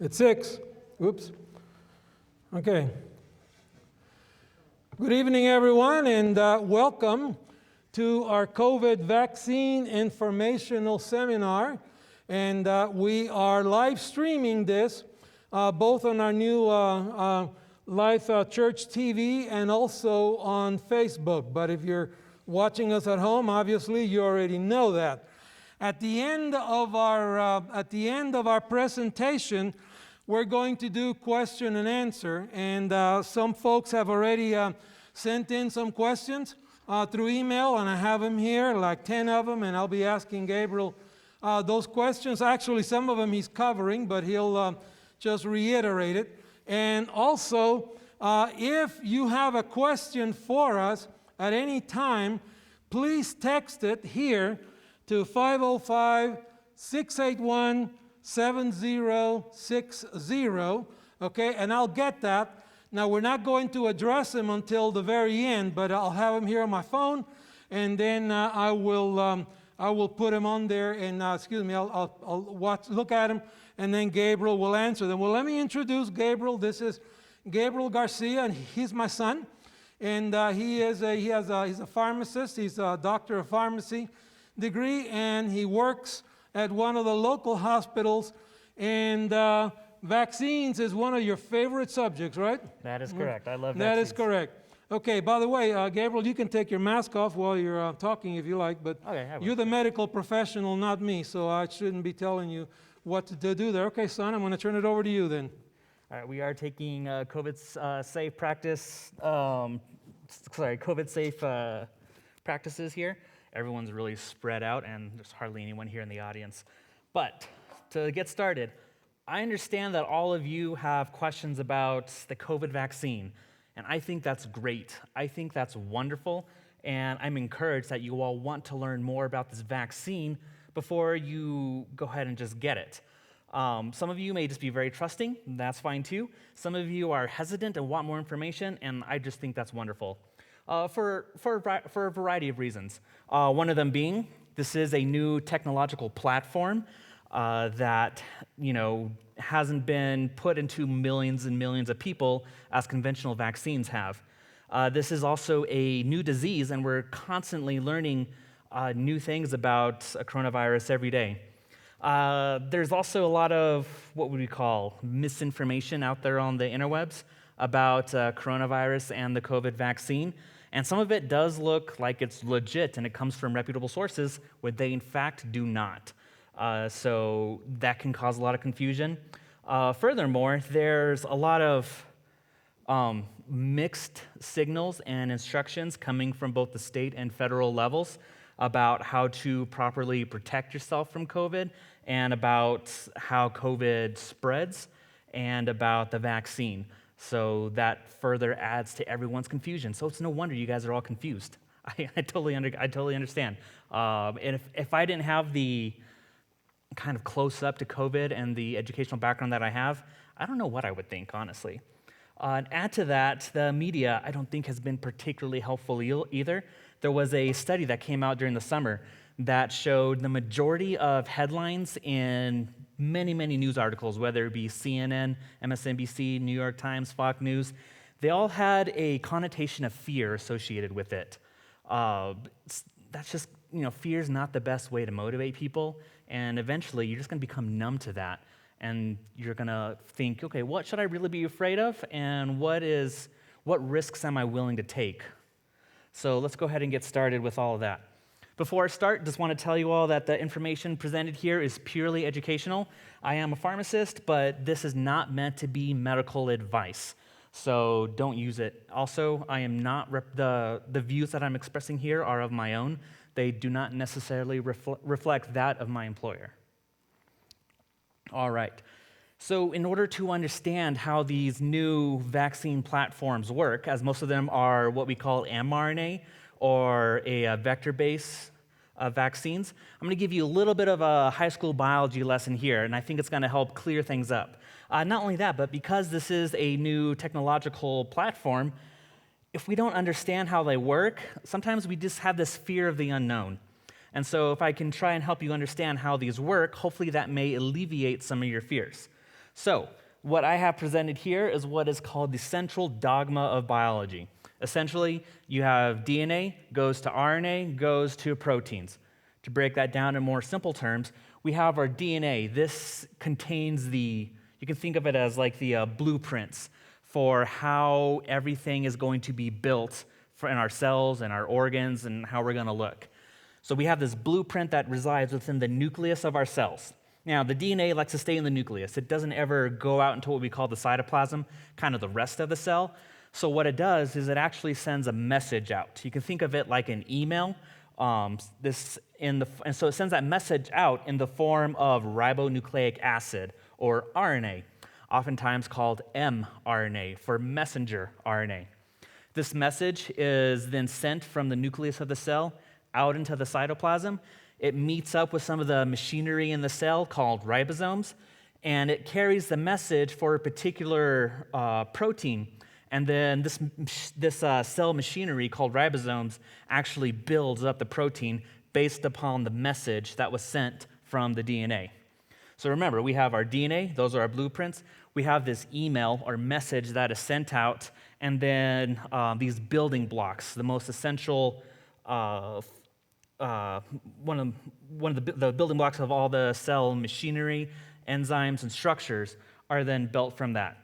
It's 6. Oops. Okay. Good evening, everyone, and welcome to our COVID vaccine informational seminar. And we are live streaming this both on our new Life Church TV and also on Facebook. But if you're watching us at home, obviously you already know that. At the end of our presentation, we're going to do question and answer, and some folks have already sent in some questions through email, and I have them here, like 10 of them, and I'll be asking Gabriel those questions. Actually, some of them he's covering, but he'll just reiterate it. And also, if you have a question for us at any time, please text it here to 505-681-7060, okay, and I'll get that. Now, we're not going to address them until the very end, but I'll have them here on my phone, and then I will put them on there, and I'll look at them, and then Gabriel will answer them. Well, let me introduce Gabriel. This is Gabriel Garcia, and he's my son, and he's a pharmacist. He's a doctor of pharmacy degree, and he works at one of the local hospitals, and vaccines is one of your favorite subjects, right? That is correct. I love that. vaccines. That is correct. Okay, by the way, Gabriel, you can take your mask off while you're talking if you like, but you're the medical professional, not me, so I shouldn't be telling you what to do there. Okay, son, I'm going to turn it over to you then. All right, we are taking COVID-safe practices here. Everyone's really spread out, and there's hardly anyone here in the audience. But to get started, I understand that all of you have questions about the COVID vaccine, and I think that's great. I think that's wonderful, and I'm encouraged that you all want to learn more about this vaccine before you go ahead and just get it. Some of you may just be very trusting, and that's fine too. Some of you are hesitant and want more information, and I just think that's wonderful. For a variety of reasons. One of them being, this is a new technological platform that hasn't been put into millions and millions of people as conventional vaccines have. This is also a new disease, and we're constantly learning new things about coronavirus every day. There's also a lot of what would we call misinformation out there on the interwebs about coronavirus and the COVID vaccine. And some of it does look like it's legit and it comes from reputable sources where they in fact do not. So that can cause a lot of confusion. Furthermore, there's a lot of mixed signals and instructions coming from both the state and federal levels about how to properly protect yourself from COVID and about how COVID spreads and about the vaccine. So that further adds to everyone's confusion. So it's no wonder you guys are all confused. I totally understand. And if I didn't have the kind of close up to COVID and the educational background that I have, I don't know what I would think, honestly. And add to that, the media, I don't think has been particularly helpful either. There was a study that came out during the summer that showed the majority of headlines in many, many news articles, whether it be CNN, MSNBC, New York Times, Fox News, they all had a connotation of fear associated with it. That's just, fear is not the best way to motivate people, and eventually you're just going to become numb to that, and you're going to think, okay, what should I really be afraid of, and what risks am I willing to take? So let's go ahead and get started with all of that. Before I start, just want to tell you all that the information presented here is purely educational. I am a pharmacist, but this is not meant to be medical advice, so don't use it. Also, I am not the views that I'm expressing here are of my own. They do not necessarily reflect that of my employer. All right. So in order to understand how these new vaccine platforms work, as most of them are what we call mRNA, or a vector-based vaccines, I'm going to give you a little bit of a high school biology lesson here, and I think it's going to help clear things up. Not only that, but because this is a new technological platform, if we don't understand how they work, sometimes we just have this fear of the unknown. And so if I can try and help you understand how these work, hopefully that may alleviate some of your fears. So, what I have presented here is what is called the central dogma of biology. Essentially, you have DNA, goes to RNA, goes to proteins. To break that down in more simple terms, we have our DNA. This contains you can think of it as like the blueprints for how everything is going to be built in our cells and our organs and how we're going to look. So we have this blueprint that resides within the nucleus of our cells. Now, the DNA likes to stay in the nucleus. It doesn't ever go out into what we call the cytoplasm, kind of the rest of the cell. So what it does is it actually sends a message out. You can think of it like an email. And so it sends that message out in the form of ribonucleic acid, or RNA, oftentimes called mRNA for messenger RNA. This message is then sent from the nucleus of the cell out into the cytoplasm. It meets up with some of the machinery in the cell called ribosomes, and it carries the message for a particular protein. And then this cell machinery called ribosomes actually builds up the protein based upon the message that was sent from the DNA. So remember, we have our DNA, those are our blueprints. We have this email or message that is sent out, and then these building blocks, the most essential, one of the building blocks of all the cell machinery, enzymes, and structures are then built from that.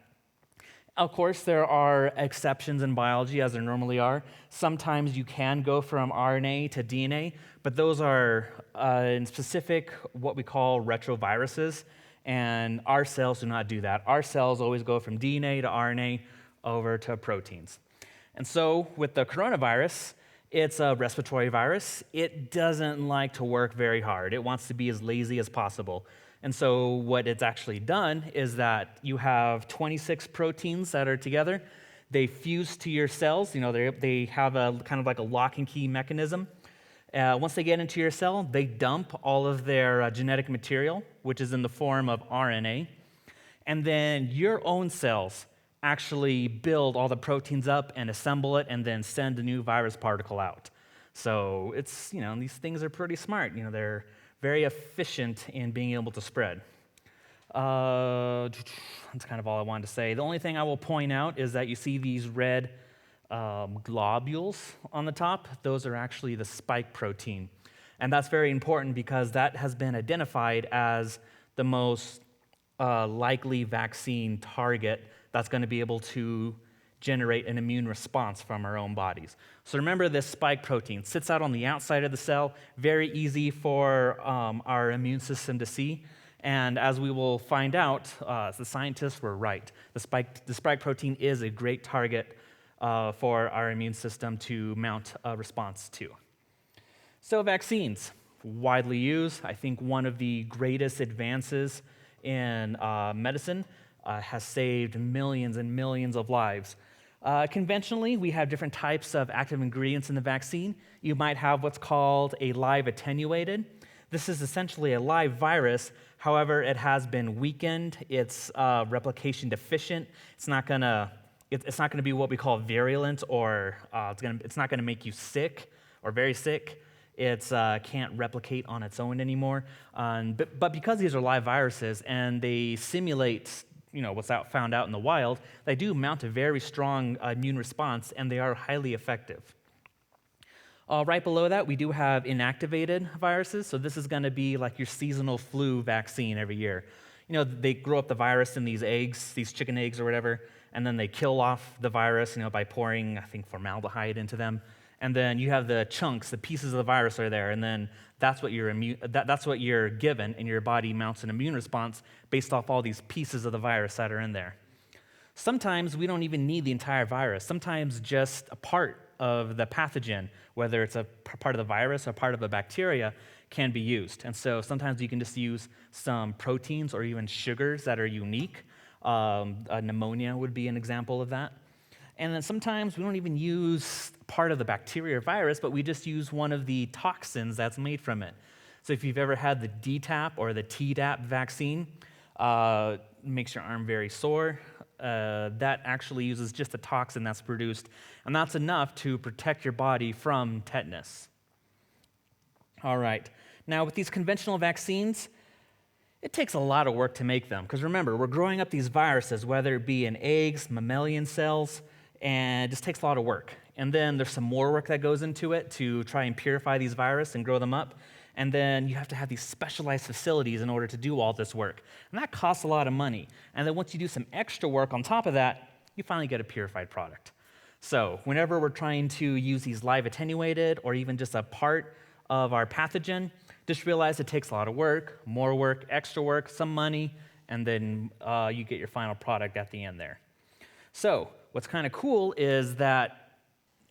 Of course, there are exceptions in biology, as there normally are. Sometimes you can go from RNA to DNA, but those are in specific what we call retroviruses, and our cells do not do that. Our cells always go from DNA to RNA over to proteins. And so with the coronavirus, it's a respiratory virus. It doesn't like to work very hard. It wants to be as lazy as possible. And so what it's actually done is that you have 26 proteins that are together. They fuse to your cells. They have a kind of like a lock and key mechanism. Once they get into your cell, they dump all of their genetic material, which is in the form of RNA. And then your own cells actually build all the proteins up and assemble it and then send a new virus particle out. So it's, these things are pretty smart. They're very efficient in being able to spread. That's kind of all I wanted to say. The only thing I will point out is that you see these red globules on the top. Those are actually the spike protein. And that's very important because that has been identified as the most likely vaccine target that's going to be able to generate an immune response from our own bodies. So remember, this spike protein sits out on the outside of the cell, very easy for our immune system to see. And as we will find out, the scientists were right. The spike protein is a great target for our immune system to mount a response to. So vaccines, widely used. I think one of the greatest advances in medicine has saved millions and millions of lives. Conventionally, we have different types of active ingredients in the vaccine. You might have what's called a live attenuated. This is essentially a live virus. However, it has been weakened. It's replication deficient. It's not going to be what we call virulent, or it's not going to make you sick or very sick. It can't replicate on its own anymore. But because these are live viruses and they simulate what's found out in the wild, they do mount a very strong immune response, and they are highly effective. Right below that, we do have inactivated viruses. So this is going to be like your seasonal flu vaccine every year. They grow up the virus in these eggs, these chicken eggs or whatever, and then they kill off the virus, by pouring, I think, formaldehyde into them. And then you have the chunks, the pieces of the virus are there, and then that's what you're given, and your body mounts an immune response based off all these pieces of the virus that are in there. Sometimes we don't even need the entire virus. Sometimes just a part of the pathogen, whether it's a part of the virus or part of a bacteria, can be used. And so sometimes you can just use some proteins or even sugars that are unique. Pneumonia would be an example of that. And then sometimes we don't even use part of the bacteria or virus, but we just use one of the toxins that's made from it. So if you've ever had the DTaP or the Tdap vaccine, makes your arm very sore. That actually uses just a toxin that's produced, and that's enough to protect your body from tetanus. All right. Now, with these conventional vaccines, It takes a lot of work to make them, because remember, we're growing up these viruses, whether it be in eggs, mammalian cells, and it just takes a lot of work. And then there's some more work that goes into it to try and purify these viruses and grow them up. And then you have to have these specialized facilities in order to do all this work. And that costs a lot of money. And then once you do some extra work on top of that, you finally get a purified product. So whenever we're trying to use these live attenuated or even just a part of our pathogen, just realize it takes a lot of work, more work, extra work, some money, and then you get your final product at the end there. So what's kind of cool is that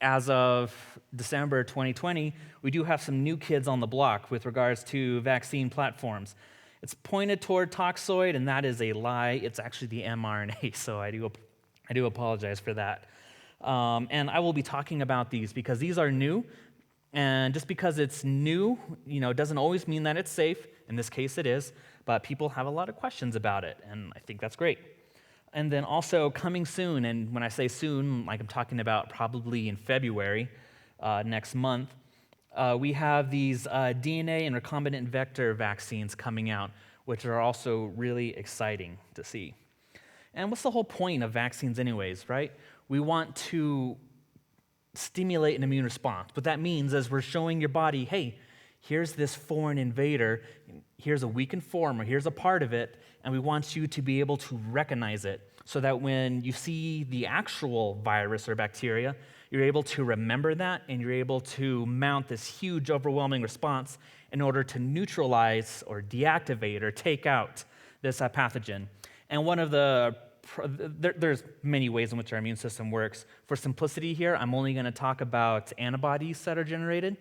as of December 2020, we do have some new kids on the block with regards to vaccine platforms. It's pointed toward toxoid, and that is a lie. It's actually the mRNA, so I do apologize for that. And I will be talking about these because these are new, and just because it's new, doesn't always mean that it's safe. In this case, it is, but people have a lot of questions about it, and I think that's great. And then also coming soon, and when I say soon, like I'm talking about probably in February next month, we have these DNA and recombinant vector vaccines coming out, which are also really exciting to see. And what's the whole point of vaccines anyways, right? We want to stimulate an immune response. What that means is we're showing your body, hey, here's this foreign invader, here's a weakened form, or here's a part of it, and we want you to be able to recognize it so that when you see the actual virus or bacteria, you're able to remember that and you're able to mount this huge, overwhelming response in order to neutralize or deactivate or take out this pathogen. And one of there's many ways in which our immune system works. For simplicity here, I'm only going to talk about antibodies that are generated.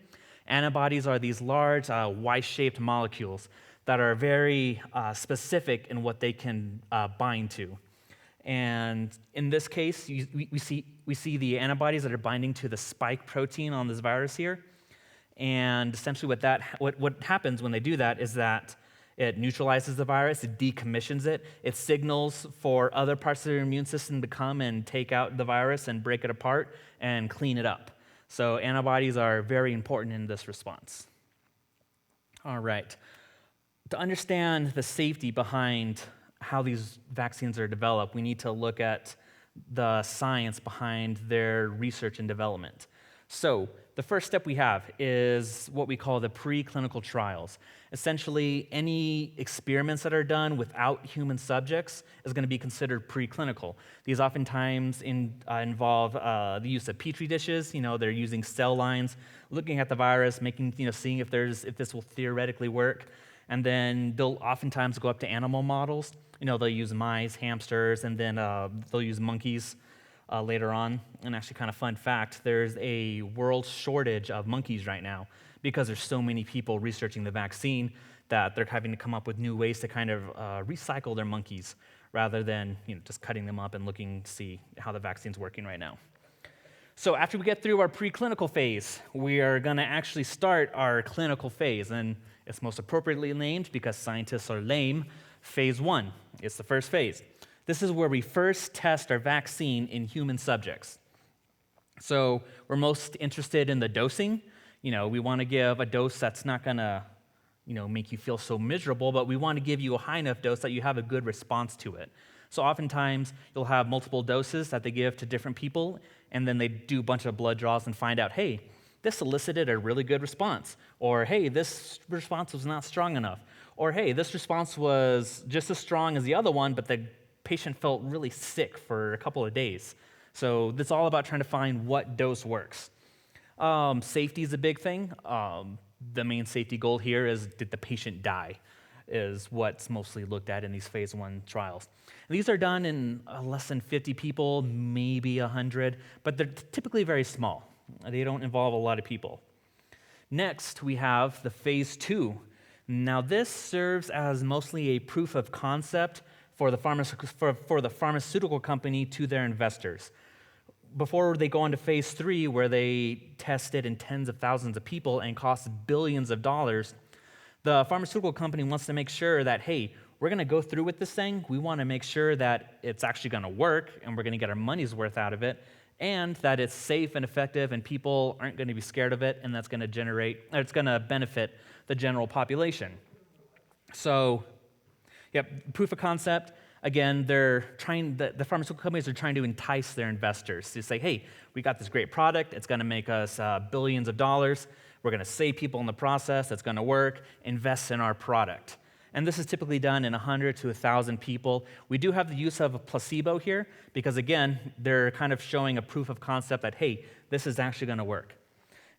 Antibodies are these large Y-shaped molecules that are very specific in what they can bind to. And in this case, we see the antibodies that are binding to the spike protein on this virus here. And essentially what happens when they do that is that it neutralizes the virus, it decommissions it, it signals for other parts of your immune system to come and take out the virus and break it apart and clean it up. So antibodies are very important in this response. All right. To understand the safety behind how these vaccines are developed, we need to look at the science behind their research and development. So the first step we have is what we call the preclinical trials. Essentially, any experiments that are done without human subjects is going to be considered preclinical. These oftentimes involve the use of petri dishes. They're using cell lines, looking at the virus, seeing if this will theoretically work. And then they'll oftentimes go up to animal models. They'll use mice, hamsters, and then they'll use monkeys later on. And actually, kind of fun fact, there's a world shortage of monkeys right now because there's so many people researching the vaccine that they're having to come up with new ways to kind of recycle their monkeys rather than just cutting them up and looking to see how the vaccine's working right now. So after we get through our preclinical phase, we are going to actually start our clinical phase, and it's most appropriately named because scientists are lame. Phase 1, it's the first phase. This is where we first test our vaccine in human subjects. So we're most interested in the dosing. We want to give a dose that's not going to, make you feel so miserable, but we want to give you a high enough dose that you have a good response to it. So oftentimes you'll have multiple doses that they give to different people, and then they do a bunch of blood draws and find out, hey, this elicited a really good response, or hey, this response was not strong enough, or hey, this response was just as strong as the other one, but the patient felt really sick for a couple of days. So it's all about trying to find what dose works. Safety is a big thing. The main safety goal here is, did the patient die, is what's mostly looked at in these phase 1 trials. And these are done in less than 50 people, maybe 100, but they're typically very small. They don't involve a lot of people. Next, we have the phase 2. Now, this serves as mostly a proof of concept for the pharmaceutical company to their investors. Before they go on to phase 3, where they test it in tens of thousands of people and costs billions of dollars, the pharmaceutical company wants to make sure that, hey, we're going to go through with this thing. We want to make sure that it's actually going to work and we're going to get our money's worth out of it, and that it's safe and effective and people aren't going to be scared of it, and that's going to benefit the general population. So Yep, proof of concept. Again, the pharmaceutical companies are trying to entice their investors to say, hey, we got this great product. It's going to make us billions of dollars. We're going to save people in the process. It's going to work. Invest in our product. And this is typically done in 100 to 1,000 people. We do have the use of a placebo here because, again, they're kind of showing a proof of concept that, hey, this is actually going to work.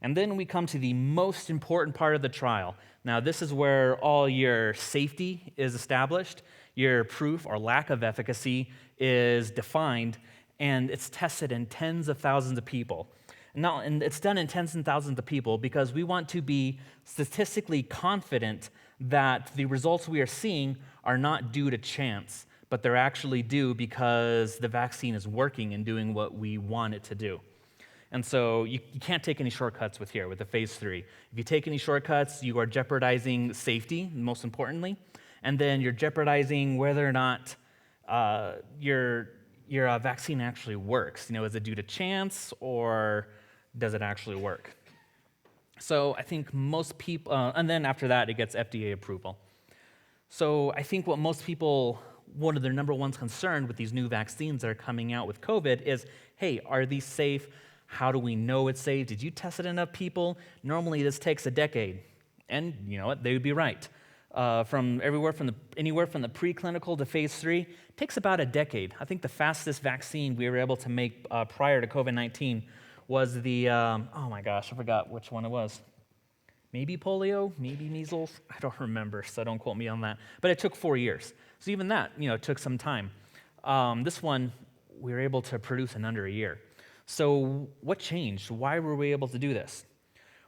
And then we come to the most important part of the trial. Now, this is where all your safety is established, your proof or lack of efficacy is defined, and it's tested in tens of thousands of people. And it's done in tens and thousands of people because we want to be statistically confident that the results we are seeing are not due to chance, but they're actually due because the vaccine is working and doing what we want it to do. And so you can't take any shortcuts with the phase 3. If you take any shortcuts, you are jeopardizing safety, most importantly, and then you're jeopardizing whether or not your vaccine actually works. Is it due to chance or does it actually work? So I think most people, and then after that, it gets FDA approval. So I think what most people, one of their number one concern with these new vaccines that are coming out with COVID is, hey, are these safe? How do we know it's safe? Did you test it in enough people? Normally this takes a decade. And you know what, they would be right. Anywhere from the preclinical to phase 3, it takes about a decade. I think the fastest vaccine we were able to make prior to COVID-19 was the, oh my gosh, I forgot which one it was. Maybe polio, maybe measles, I don't remember, so don't quote me on that. But it took 4 years. So even that, took some time. This one, we were able to produce in under a year. So what changed? Why were we able to do this?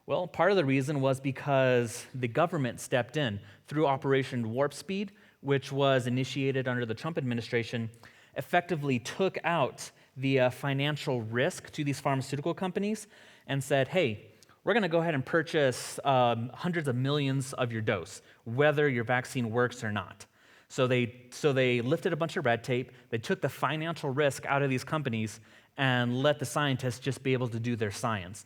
Well, part of the reason was because the government stepped in through Operation Warp Speed, which was initiated under the Trump administration, effectively took out the financial risk to these pharmaceutical companies and said, hey, we're going to go ahead and purchase hundreds of millions of your dose, whether your vaccine works or not. So they lifted a bunch of red tape, they took the financial risk out of these companies, and let the scientists just be able to do their science.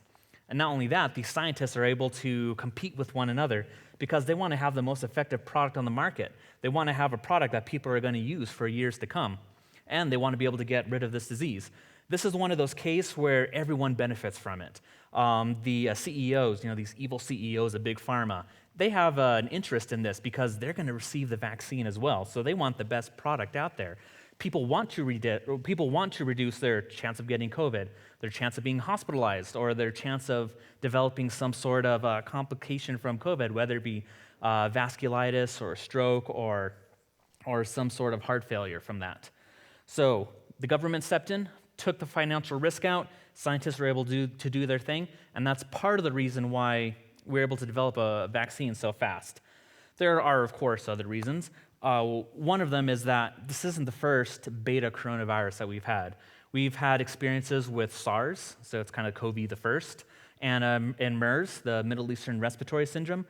And not only that, these scientists are able to compete with one another because they want to have the most effective product on the market. They want to have a product that people are going to use for years to come. And they want to be able to get rid of this disease. This is one of those cases where everyone benefits from it. The CEOs, these evil CEOs of Big Pharma, they have an interest in this because they're going to receive the vaccine as well. So they want the best product out there. People want to reduce their chance of getting COVID, their chance of being hospitalized, or their chance of developing some sort of complication from COVID, whether it be vasculitis or stroke or some sort of heart failure from that. So the government stepped in, took the financial risk out, scientists were able to do their thing, and that's part of the reason why we're able to develop a vaccine so fast. There are, of course, other reasons. One of them is that this isn't the first beta coronavirus that we've had. We've had experiences with SARS, so it's kind of COVID the first, and MERS, the Middle Eastern Respiratory Syndrome,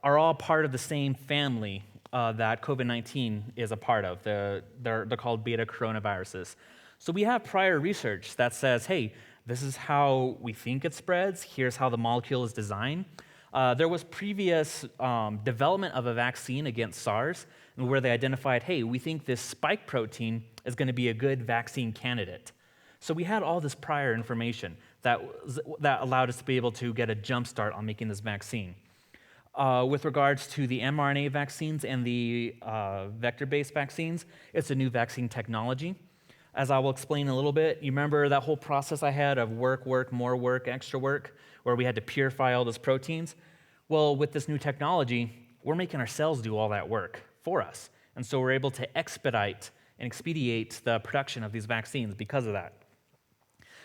are all part of the same family that COVID-19 is a part of. They're called beta coronaviruses. So we have prior research that says, hey, this is how we think it spreads. Here's how the molecule is designed. There was previous development of a vaccine against SARS where they identified, hey, we think this spike protein is going to be a good vaccine candidate. So we had all this prior information that allowed us to be able to get a jump start on making this vaccine. With regards to the mRNA vaccines and the vector-based vaccines, it's a new vaccine technology. As I will explain in a little bit, you remember that whole process I had of work, more work, extra work, where we had to purify all those proteins? Well, with this new technology, we're making our cells do all that work for us. And so we're able to expedite and expedite the production of these vaccines because of that.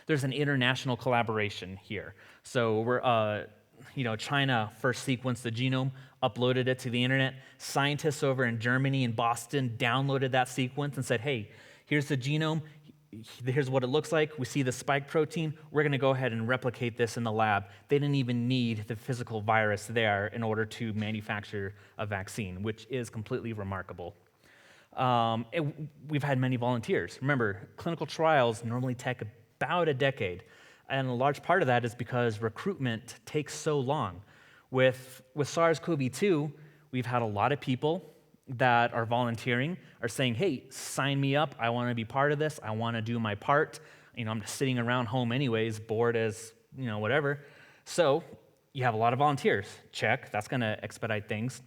There's an international collaboration here. So we're, China first sequenced the genome, uploaded it to the internet. Scientists over in Germany and Boston downloaded that sequence and said, hey, here's the genome, here's what it looks like. We see the spike protein. We're going to go ahead and replicate this in the lab. They didn't even need the physical virus there in order to manufacture a vaccine, which is completely remarkable. We've had many volunteers. Remember, clinical trials normally take about a decade, and a large part of that is because recruitment takes so long. With SARS-CoV-2, we've had a lot of people that are volunteering are saying, hey, sign me up. I want to be part of this. I want to do my part. I'm just sitting around home anyways, bored as, whatever. So you have a lot of volunteers. Check. That's going to expedite things.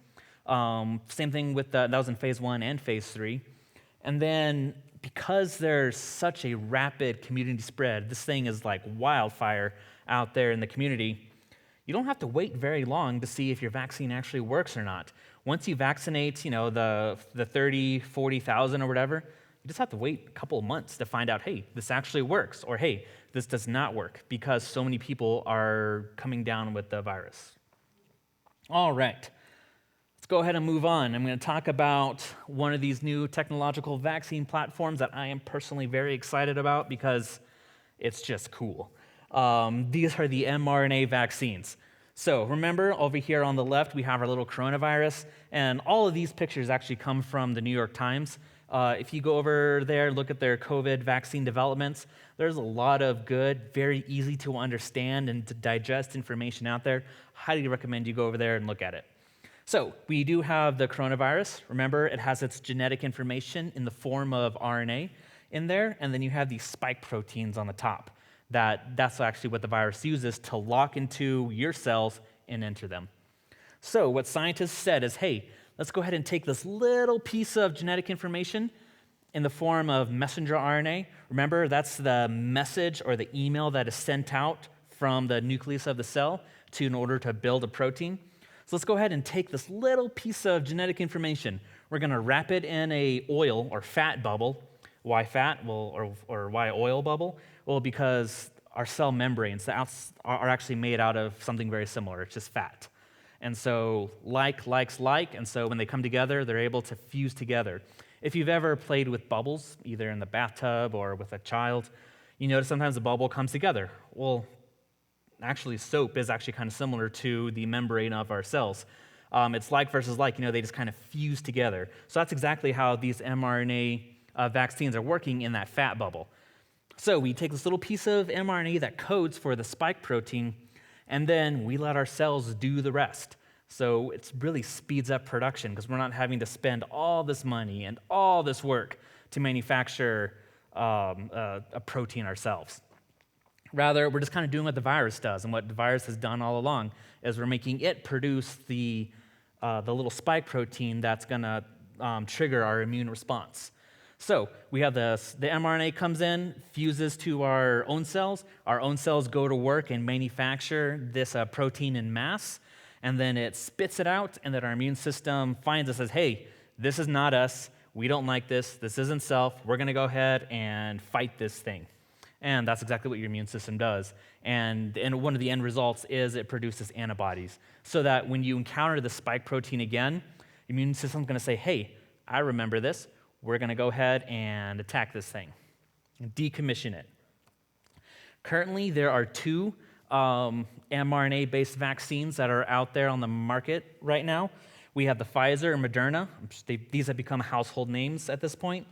Same thing with that was in phase 1 and phase 3. And then because there's such a rapid community spread, this thing is like wildfire out there in the community, you don't have to wait very long to see if your vaccine actually works or not. Once you vaccinate, the 30, 40,000 or whatever, you just have to wait a couple of months to find out, hey, this actually works, or hey, this does not work, because so many people are coming down with the virus. All right. Let's go ahead and move on. I'm going to talk about one of these new technological vaccine platforms that I am personally very excited about because it's just cool. These are the mRNA vaccines. So remember, over here on the left, we have our little coronavirus, and all of these pictures actually come from the New York Times. If you go over there, look at their COVID vaccine developments, there's a lot of good, very easy to understand and to digest information out there. Highly recommend you go over there and look at it. So we do have the coronavirus. Remember, it has its genetic information in the form of RNA in there, and then you have these spike proteins on the top. That's actually what the virus uses to lock into your cells and enter them. So what scientists said is, hey, let's go ahead and take this little piece of genetic information in the form of messenger RNA. Remember, that's the message or the email that is sent out from the nucleus of the cell in order to build a protein. So let's go ahead and take this little piece of genetic information. We're going to wrap it in a oil or fat bubble. Why fat? Well, or why oil bubble? Well, because our cell membranes are actually made out of something very similar. It's just fat. And so likes like, and so when they come together, they're able to fuse together. If you've ever played with bubbles, either in the bathtub or with a child, you notice sometimes the bubble comes together. Well, actually, soap is actually kind of similar to the membrane of our cells. It's like versus like, they just kind of fuse together. So that's exactly how these mRNA vaccines are working in that fat bubble. So we take this little piece of mRNA that codes for the spike protein, and then we let our cells do the rest. So it really speeds up production because we're not having to spend all this money and all this work to manufacture a protein ourselves. Rather, we're just kind of doing what the virus does, and what the virus has done all along is we're making it produce the little spike protein that's going to trigger our immune response. So we have the mRNA comes in, fuses to our own cells go to work and manufacture this protein in mass, and then it spits it out, and then our immune system finds it, says, hey, this is not us, we don't like this isn't self, we're going to go ahead and fight this thing. And that's exactly what your immune system does. And one of the end results is it produces antibodies, so that when you encounter the spike protein again, your immune system's going to say, hey, I remember this. We're going to go ahead and attack this thing and decommission it. Currently, there are 2 mRNA-based vaccines that are out there on the market right now. We have the Pfizer and Moderna. These have become household names at this point.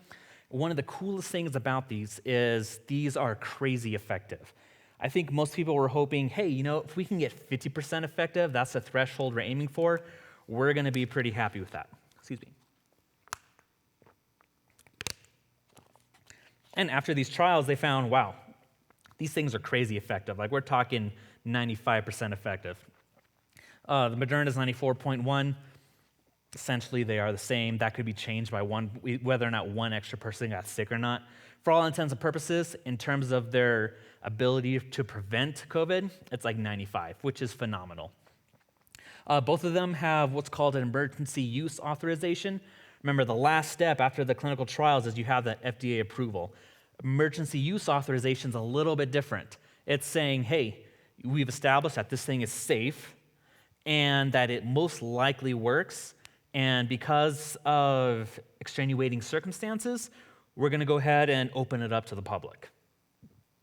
One of the coolest things about these is these are crazy effective. I think most people were hoping, hey, if we can get 50% effective, that's the threshold we're aiming for, we're going to be pretty happy with that. Excuse me. And after these trials, they found, wow, these things are crazy effective. Like, we're talking 95% effective. The Moderna is 94.1. Essentially, they are the same. That could be changed by whether or not one extra person got sick or not. For all intents and purposes, in terms of their ability to prevent COVID, it's like 95, which is phenomenal. Both of them have what's called an emergency use authorization. Remember, the last step after the clinical trials is you have that FDA approval. Emergency use authorization is a little bit different. It's saying, hey, we've established that this thing is safe and that it most likely works, and because of extenuating circumstances, we're going to go ahead and open it up to the public.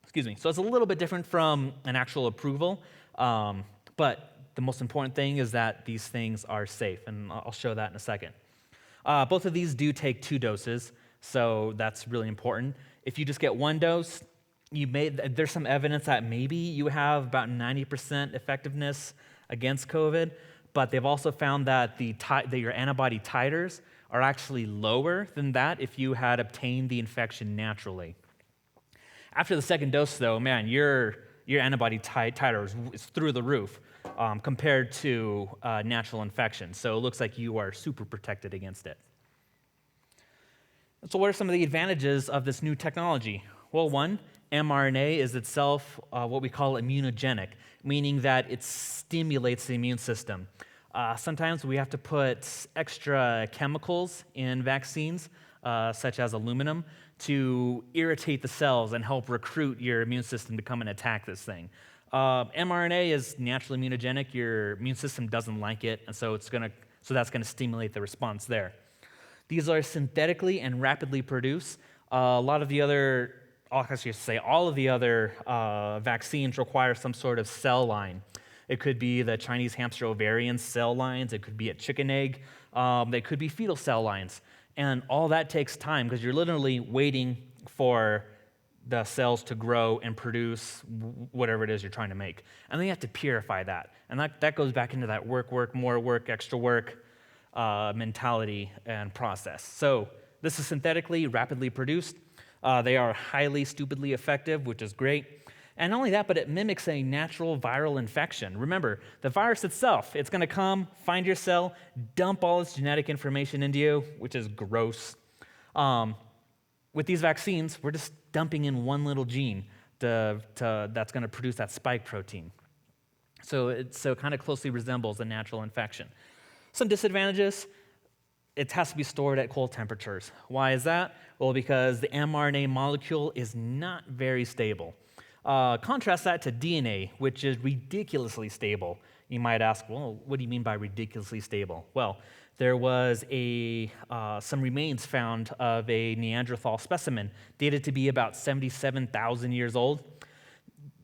Excuse me. So it's a little bit different from an actual approval, but the most important thing is that these things are safe, and I'll show that in a second. Both of these do take 2 doses, so that's really important. If you just get 1 dose, there's some evidence that maybe you have about 90% effectiveness against COVID, but they've also found that that your antibody titers are actually lower than that if you had obtained the infection naturally. After the second dose, though, man, your antibody titer is through the roof compared to natural infection. So it looks like you are super protected against it. So what are some of the advantages of this new technology? Well, one, mRNA is itself what we call immunogenic, meaning that it stimulates the immune system. Sometimes we have to put extra chemicals in vaccines, such as aluminum, to irritate the cells and help recruit your immune system to come and attack this thing. mRNA is naturally immunogenic. Your immune system doesn't like it, and so that's gonna stimulate the response there. These are synthetically and rapidly produced. All of the other vaccines require some sort of cell line. It could be the Chinese hamster ovarian cell lines. It could be a chicken egg. They could be fetal cell lines. And all that takes time because you're literally waiting for the cells to grow and produce whatever it is you're trying to make. And then you have to purify that. And that goes back into that work, more work, extra work mentality and process. So this is synthetically, rapidly produced. They are highly, stupidly effective, which is great. And not only that, but it mimics a natural viral infection. Remember, the virus itself, it's going to come, find your cell, dump all its genetic information into you, which is gross. With these vaccines, we're just dumping in one little gene that's going to produce that spike protein. So it kind of closely resembles a natural infection. Some disadvantages, it has to be stored at cold temperatures. Why is that? Well, because the mRNA molecule is not very stable. Contrast that to DNA, which is ridiculously stable. You might ask, well, what do you mean by ridiculously stable? Well, there was some remains found of a Neanderthal specimen dated to be about 77,000 years old.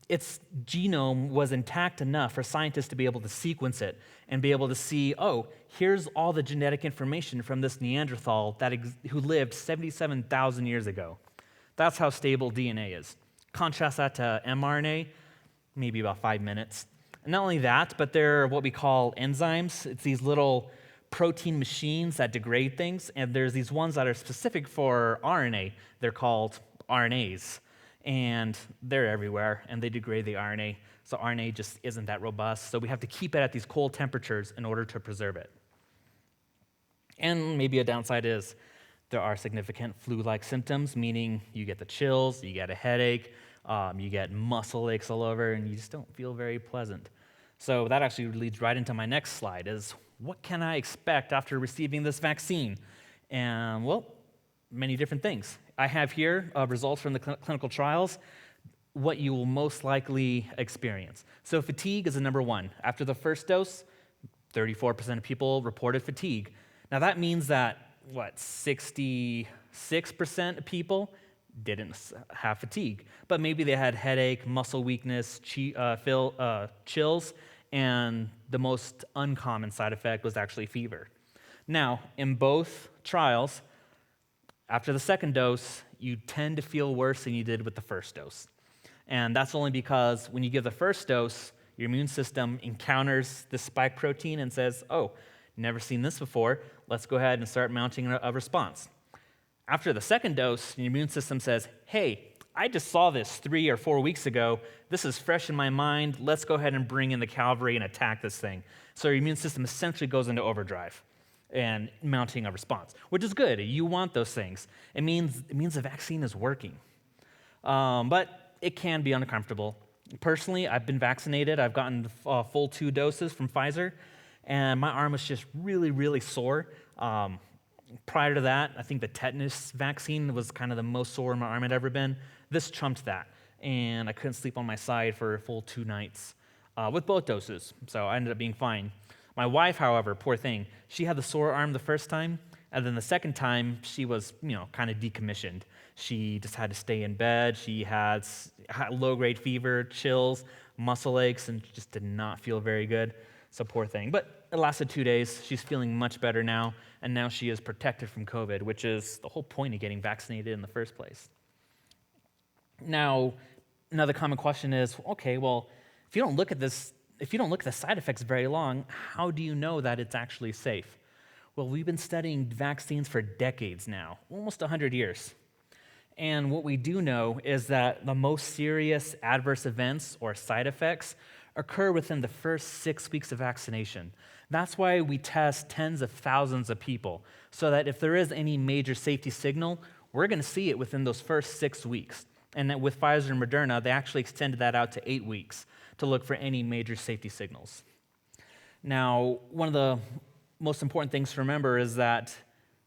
Its genome was intact enough for scientists to be able to sequence it and be able to see, oh, here's all the genetic information from this Neanderthal who lived 77,000 years ago. That's how stable DNA is. Contrast that to mRNA, maybe about 5 minutes. And not only that, but they're what we call enzymes. It's these little protein machines that degrade things, and there's these ones that are specific for RNA. They're called RNAs. And they're everywhere, and they degrade the RNA. So RNA just isn't that robust. So we have to keep it at these cold temperatures in order to preserve it. And maybe a downside is there are significant flu-like symptoms, meaning you get the chills, you get a headache, you get muscle aches all over, and you just don't feel very pleasant. So that actually leads right into my next slide, is what can I expect after receiving this vaccine? And, well, many different things. I have here results from the clinical trials, what you will most likely experience. So fatigue is the number one. After the first dose, 34% of people reported fatigue. Now that means that, 66% of people didn't have fatigue, but maybe they had headache, muscle weakness, chills, and the most uncommon side effect was actually fever. Now, in both trials, after the second dose, you tend to feel worse than you did with the first dose. And that's only because when you give the first dose, your immune system encounters the spike protein and says, oh, never seen this before, let's go ahead and start mounting a response. After the second dose, your immune system says, hey, I just saw this 3 or 4 weeks ago, this is fresh in my mind, let's go ahead and bring in the cavalry and attack this thing. So your immune system essentially goes into overdrive and mounting a response, which is good. You want those things. It means the vaccine is working. But it can be uncomfortable. Personally, I've been vaccinated. I've gotten the full 2 doses from Pfizer, and my arm was just really, really sore. Prior to that, I think the tetanus vaccine was kind of the most sore my arm had ever been. This trumped that, and I couldn't sleep on my side for a full 2 nights with both doses, so I ended up being fine. My wife, however, poor thing, she had the sore arm the first time, and then the second time, she was, kind of decommissioned. She just had to stay in bed. She had low-grade fever, chills, muscle aches, and just did not feel very good. So poor thing. But it lasted 2 days. She's feeling much better now, and now she is protected from COVID, which is the whole point of getting vaccinated in the first place. Now, another common question is, okay, well, if you don't look at this if you don't look at the side effects very long, how do you know that it's actually safe? Well, we've been studying vaccines for decades now, almost 100 years. And what we do know is that the most serious adverse events or side effects occur within the first 6 weeks of vaccination. That's why we test tens of thousands of people, so that if there is any major safety signal, we're going to see it within those first 6 weeks. And that with Pfizer and Moderna, they actually extended that out to 8 weeks to look for any major safety signals. Now, one of the most important things to remember is that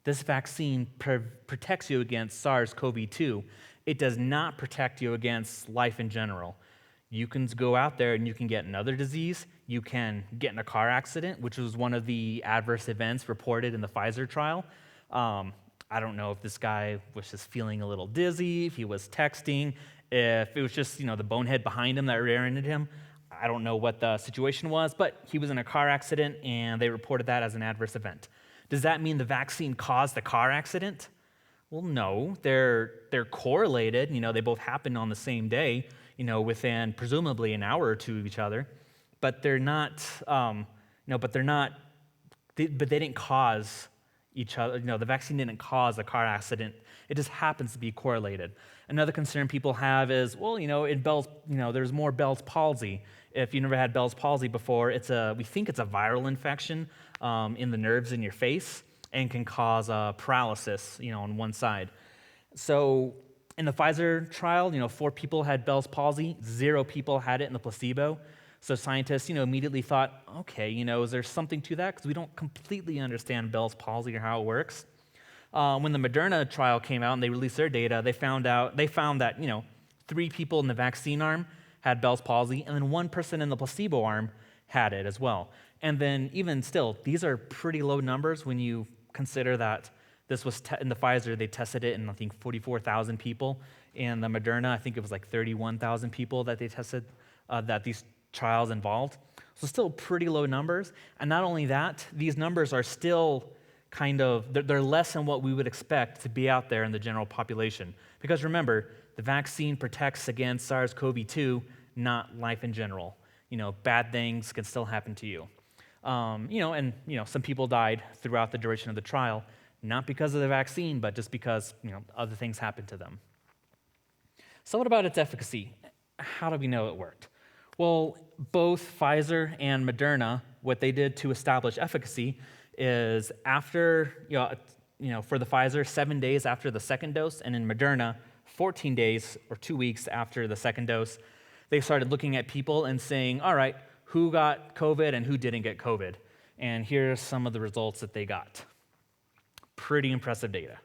this vaccine protects you against SARS-CoV-2. It does not protect you against life in general. You can go out there and you can get another disease. You can get in a car accident, which was one of the adverse events reported in the Pfizer trial. I don't know if this guy was just feeling a little dizzy, if he was texting, if it was just the bonehead behind him that rear-ended him. I don't know what the situation was, but he was in a car accident and they reported that as an adverse event. Does that mean the vaccine caused the car accident? Well, no, they're correlated. They both happened on the same day, within presumably an hour or two of each other, but they're not, but they didn't cause each other. The vaccine didn't cause a car accident. It just happens to be correlated. Another concern people have is, in Bell's, there's more Bell's palsy. If you never had Bell's palsy before, we think it's a viral infection in the nerves in your face and can cause paralysis, on one side. So in the Pfizer trial, 4 people had Bell's palsy, 0 people had it in the placebo. So scientists, immediately thought, okay, is there something to that? Because we don't completely understand Bell's palsy or how it works. When the Moderna trial came out and they released their data, they found that 3 people in the vaccine arm had Bell's palsy, and then 1 person in the placebo arm had it as well. And then even still, these are pretty low numbers when you consider that this was in the Pfizer, they tested it in, I think, 44,000 people. In the Moderna, I think it was like 31,000 people that they tested, that these trials involved. So still pretty low numbers. And not only that, these numbers are still they're less than what we would expect to be out there in the general population. Because remember, the vaccine protects against SARS-CoV-2, not life in general. Bad things can still happen to you. Some people died throughout the duration of the trial, not because of the vaccine, but just because, other things happened to them. So what about its efficacy? How do we know it worked? Well, both Pfizer and Moderna, what they did to establish efficacy is after, for the Pfizer, 7 days after the second dose, and in Moderna, 14 days or 2 weeks after the second dose, they started looking at people and saying, all right, who got COVID and who didn't get COVID? And here are some of the results that they got. Pretty impressive data.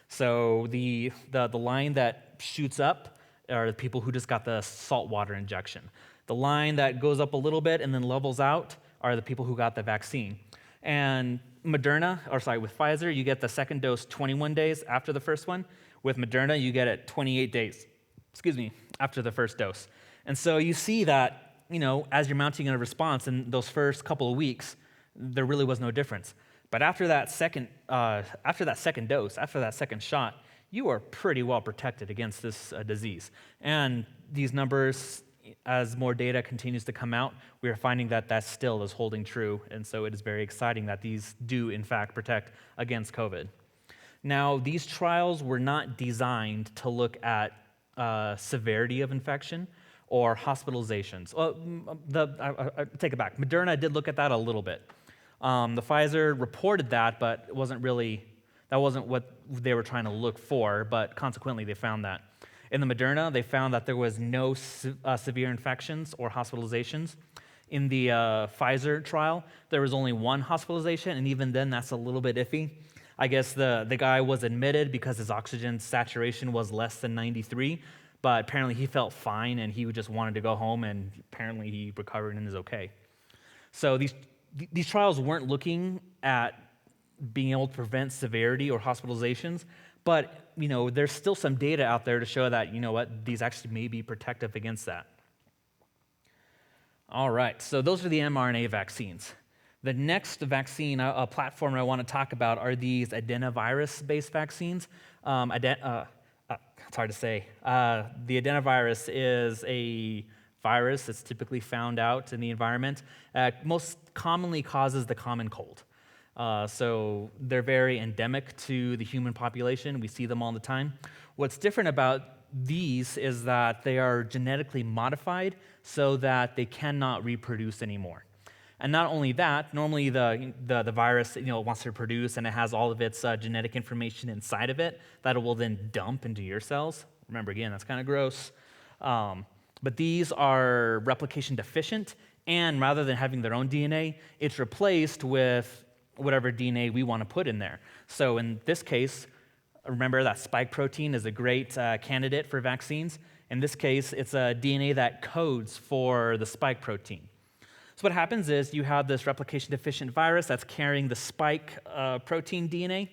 So the line that shoots up are the people who just got the saltwater injection. The line that goes up a little bit and then levels out are the people who got the vaccine. And with Pfizer, you get the second dose 21 days after the first one. With Moderna, you get it 28 days, after the first dose. And so you see that, as you're mounting a response in those first couple of weeks, there really was no difference. But after that second dose, after that second shot, you are pretty well protected against this disease. And these numbers, as more data continues to come out, we are finding that still is holding true. And so it is very exciting that these do, in fact, protect against COVID. Now, these trials were not designed to look at severity of infection or hospitalizations. I take it back. Moderna did look at that a little bit. The Pfizer reported that, but that wasn't what they were trying to look for, but consequently they found that. In the Moderna, they found that there was no severe infections or hospitalizations. In the Pfizer trial, there was only 1 hospitalization, and even then, that's a little bit iffy. I guess the guy was admitted because his oxygen saturation was less than 93, but apparently he felt fine, and he just wanted to go home, and apparently he recovered and is okay. So these trials weren't looking at being able to prevent severity or hospitalizations, but there's still some data out there to show that, these actually may be protective against that. All right, so those are the mRNA vaccines. The next vaccine platform I want to talk about are these Adenovirus-based vaccines. It's hard to say. The Adenovirus is a virus that's typically found out in the environment, most commonly causes the common cold. So they're very endemic to the human population. We see them all the time. What's different about these is that they are genetically modified so that they cannot reproduce anymore. And not only that, normally the virus wants to reproduce and it has all of its genetic information inside of it that it will then dump into your cells. Remember, again, that's kind of gross. But these are replication deficient, and rather than having their own DNA, it's replaced with whatever DNA we want to put in there. So in this case, remember that spike protein is a great candidate for vaccines. In this case, it's a DNA that codes for the spike protein. So what happens is you have this replication deficient virus that's carrying the spike protein DNA.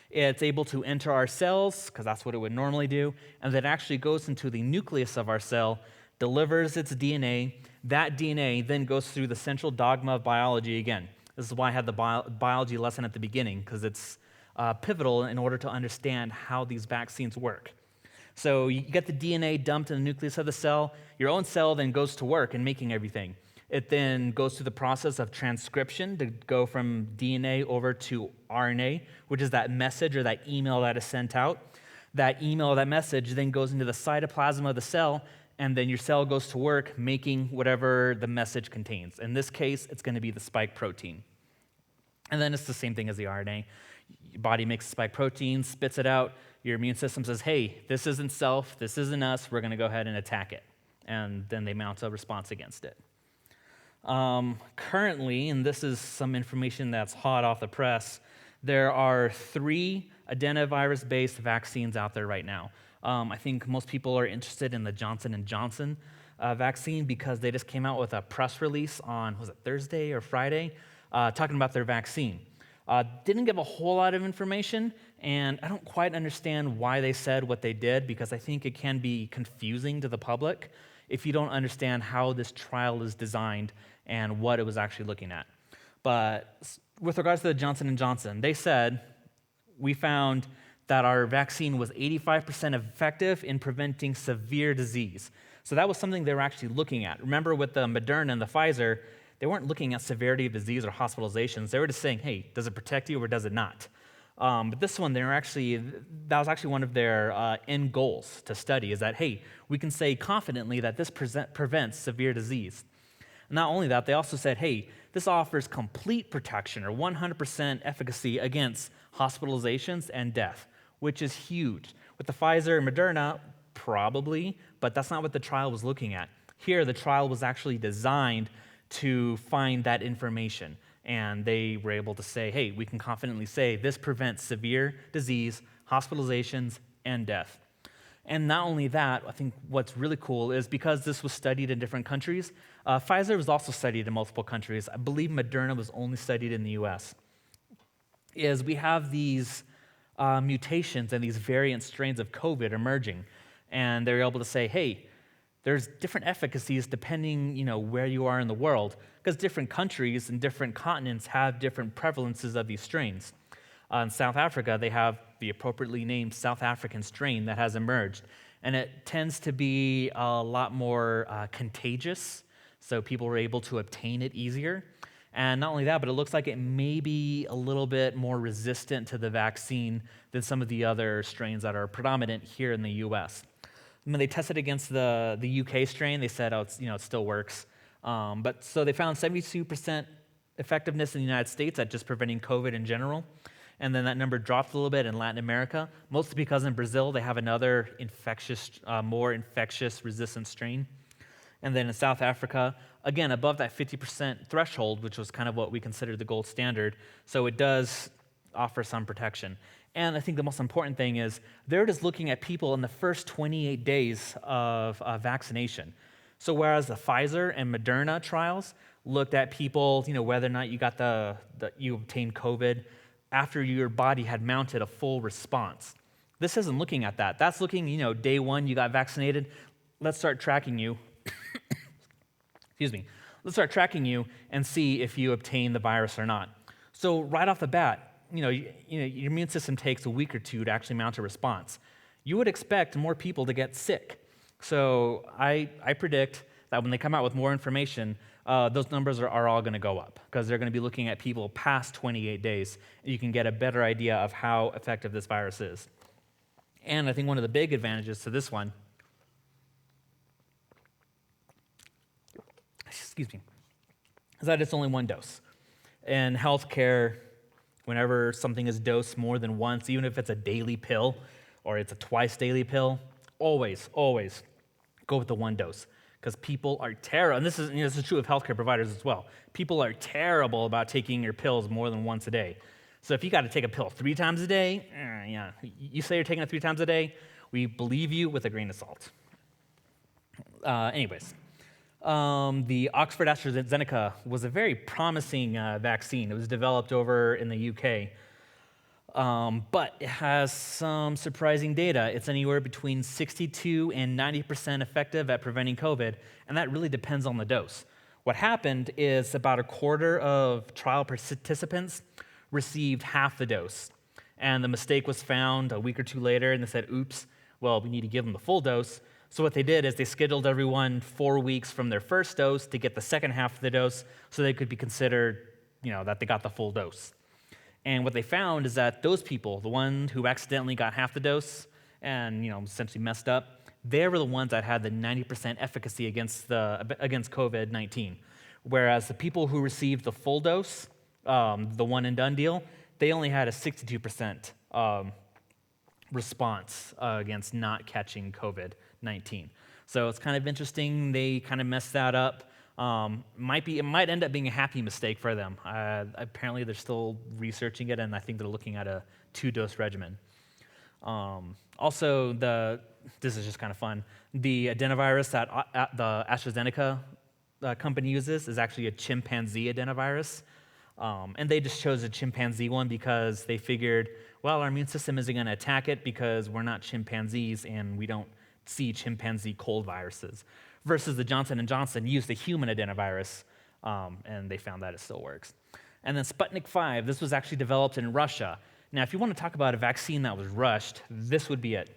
It's able to enter our cells, because that's what it would normally do, and then actually goes into the nucleus of our cell, delivers its DNA. That DNA then goes through the central dogma of biology again. This is why I had the biology lesson at the beginning, because it's pivotal in order to understand how these vaccines work. So you get the DNA dumped in the nucleus of the cell. Your own cell then goes to work in making everything. It then goes through the process of transcription to go from DNA over to RNA, which is that message or that email that is sent out. That email or that message then goes into the cytoplasm of the cell, and then your cell goes to work making whatever the message contains. In this case, it's going to be the spike protein. And then it's the same thing as the RNA. Your body makes the spike protein, spits it out. Your immune system says, hey, this isn't self, this isn't us, we're going to go ahead and attack it. And then they mount a response against it. Currently, and this is some information that's hot off the press, there are 3 adenovirus-based vaccines out there right now. I think most people are interested in the Johnson & Johnson vaccine because they just came out with a press release on, was it Thursday or Friday, talking about their vaccine. Didn't give a whole lot of information, and I don't quite understand why they said what they did, because I think it can be confusing to the public if you don't understand how this trial is designed and what it was actually looking at. But with regards to the Johnson & Johnson, they said, we found that our vaccine was 85% effective in preventing severe disease. So that was something they were actually looking at. Remember with the Moderna and the Pfizer, they weren't looking at severity of disease or hospitalizations. They were just saying, hey, does it protect you or does it not? But this one, that was actually one of their end goals to study, is that, hey, we can say confidently that this prevents severe disease. Not only that, they also said, hey, this offers complete protection or 100% efficacy against hospitalizations and death, which is huge. With the Pfizer and Moderna, probably, but that's not what the trial was looking at. Here, the trial was actually designed to find that information, and they were able to say, hey, we can confidently say this prevents severe disease, hospitalizations, and death. And not only that, I think what's really cool is because this was studied in different countries, Pfizer was also studied in multiple countries. I believe Moderna was only studied in the US. Is we have these mutations and these variant strains of COVID emerging, and they're able to say, hey, there's different efficacies depending, where you are in the world, because different countries and different continents have different prevalences of these strains. In South Africa, they have the appropriately named South African strain that has emerged, and it tends to be a lot more contagious, so people were able to obtain it easier. And not only that, but it looks like it may be a little bit more resistant to the vaccine than some of the other strains that are predominant here in the US. When they tested against the UK strain, they said, it still works. But so they found 72% effectiveness in the United States at just preventing COVID in general. And then that number dropped a little bit in Latin America, mostly because in Brazil they have another more infectious resistant strain. And then in South Africa, again, above that 50% threshold, which was kind of what we consider the gold standard, so it does offer some protection. And I think the most important thing is they're just looking at people in the first 28 days of vaccination. So whereas the Pfizer and Moderna trials looked at people, whether or not you got you obtained COVID after your body had mounted a full response. This isn't looking at that. That's looking, day 1 you got vaccinated. Let's start tracking you. Excuse me. Let's start tracking you and see if you obtain the virus or not. So right off the bat, your immune system takes a week or 2 to actually mount a response. You would expect more people to get sick. So I predict that when they come out with more information, those numbers are all going to go up because they're going to be looking at people past 28 days. And you can get a better idea of how effective this virus is. And I think one of the big advantages to this one, excuse me, is that it's only one dose. In healthcare, whenever something is dosed more than once, even if it's a daily pill or it's a twice daily pill, always go with the one dose. Because people are terrible, and this is true of healthcare providers as well. People are terrible about taking your pills more than once a day. So if you got to take a pill 3 times a day, yeah, you say you're taking it 3 times a day, we believe you with a grain of salt. Anyways, the Oxford Astrozeneca was a very promising vaccine. It was developed over in the UK. But it has some surprising data. It's anywhere between 62 and 90% effective at preventing COVID, and that really depends on the dose. What happened is about a quarter of trial participants received half the dose, and the mistake was found a week or 2 later, and they said, oops, well, we need to give them the full dose. So what they did is they scheduled everyone 4 weeks from their first dose to get the second half of the dose so they could be considered, that they got the full dose. And what they found is that those people, the ones who accidentally got half the dose and essentially messed up, they were the ones that had the 90% efficacy against COVID-19. Whereas the people who received the full dose, the one and done deal, they only had a 62% response against not catching COVID-19. So it's kind of interesting. They kind of messed that up. It might end up being a happy mistake for them. Apparently, they're still researching it, and I think they're looking at a 2-dose regimen. Also, this is just kind of fun. The adenovirus that the AstraZeneca company uses is actually a chimpanzee adenovirus. And they just chose a chimpanzee one because they figured, well, our immune system isn't going to attack it because we're not chimpanzees and we don't see chimpanzee cold viruses. Versus the Johnson & Johnson used a human adenovirus, and they found that it still works. And then Sputnik 5, this was actually developed in Russia. Now, if you want to talk about a vaccine that was rushed, this would be it.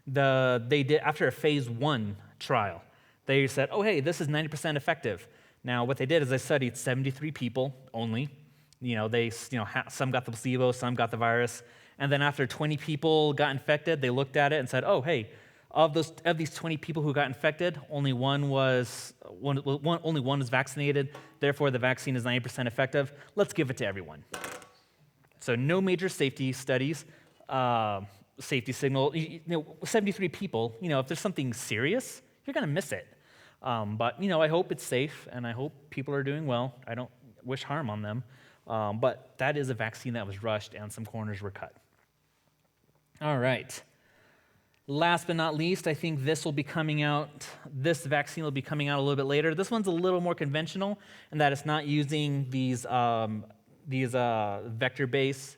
They did, after a phase 1 trial, they said, oh, hey, this is 90% effective. Now, what they did is they studied 73 people only. Some got the placebo, some got the virus. And then after 20 people got infected, they looked at it and said, oh, hey, of these 20 people who got infected, only one was vaccinated. Therefore, the vaccine is 90% effective. Let's give it to everyone. So no major safety studies, safety signal. 73 people. If there's something serious, you're going to miss it. But I hope it's safe, and I hope people are doing well. I don't wish harm on them. But that is a vaccine that was rushed, and some corners were cut. All right. Last but not least, I think this vaccine will be coming out a little bit later. This one's a little more conventional in that it's not using these vector-based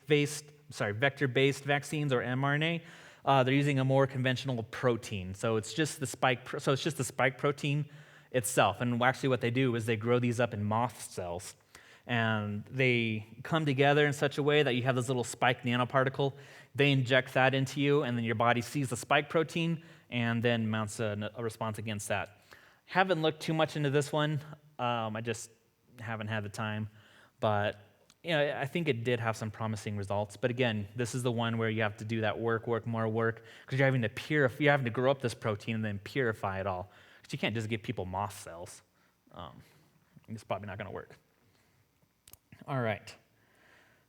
vaccines or mRNA. They're using a more conventional protein. So it's just the spike protein itself. And actually what they do is they grow these up in moth cells. And they come together in such a way that you have this little spike nanoparticle. They inject that into you, and then your body sees the spike protein and then mounts a response against that. Haven't looked too much into this one. I just haven't had the time. But I think it did have some promising results. But again, this is the one where you have to do that more work, because you're having to grow up this protein and then purify it all. Because you can't just give people moth cells. It's probably not going to work. All right.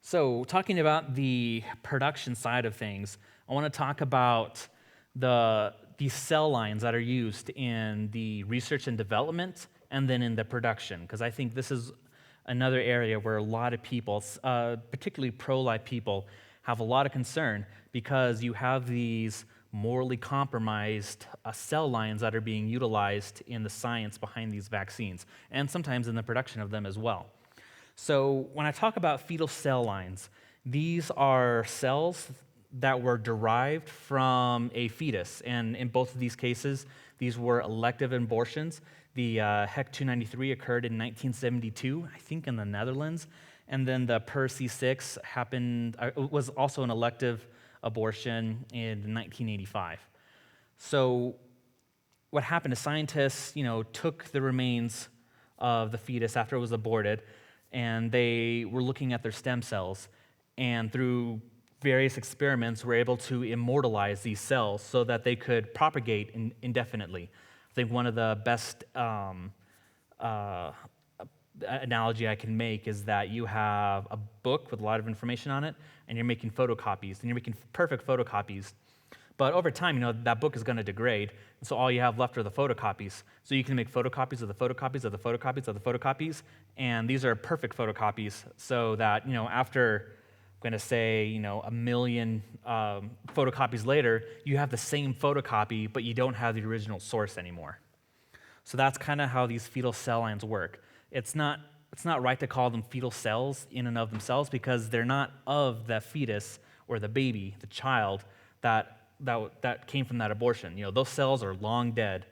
So talking about the production side of things, I want to talk about these cell lines that are used in the research and development and then in the production, because I think this is another area where a lot of people, particularly pro-life people, have a lot of concern because you have these morally compromised cell lines that are being utilized in the science behind these vaccines and sometimes in the production of them as well. So when I talk about fetal cell lines, these are cells that were derived from a fetus. And in both of these cases, these were elective abortions. The HEC 293 occurred in 1972, I think in the Netherlands. And then the PER-C6 was also an elective abortion in 1985. So what happened is scientists, took the remains of the fetus after it was aborted, and they were looking at their stem cells, and through various experiments were able to immortalize these cells so that they could propagate indefinitely. I think one of the best analogy I can make is that you have a book with a lot of information on it, and you're making photocopies, and you're making perfect photocopies. But over time, that book is going to degrade, and so all you have left are the photocopies. So you can make photocopies of the photocopies of the photocopies of the photocopies, and these are perfect photocopies so that, after, I'm going to say, 1 million photocopies later, you have the same photocopy, but you don't have the original source anymore. So that's kind of how these fetal cell lines work. It's not right to call them fetal cells in and of themselves because they're not of the fetus or the baby, the child, that came from that abortion. Those cells are long dead.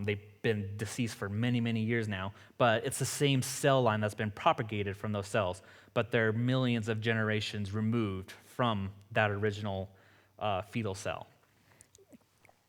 They've been deceased for many, many years now, but it's the same cell line that's been propagated from those cells, but they're millions of generations removed from that original fetal cell.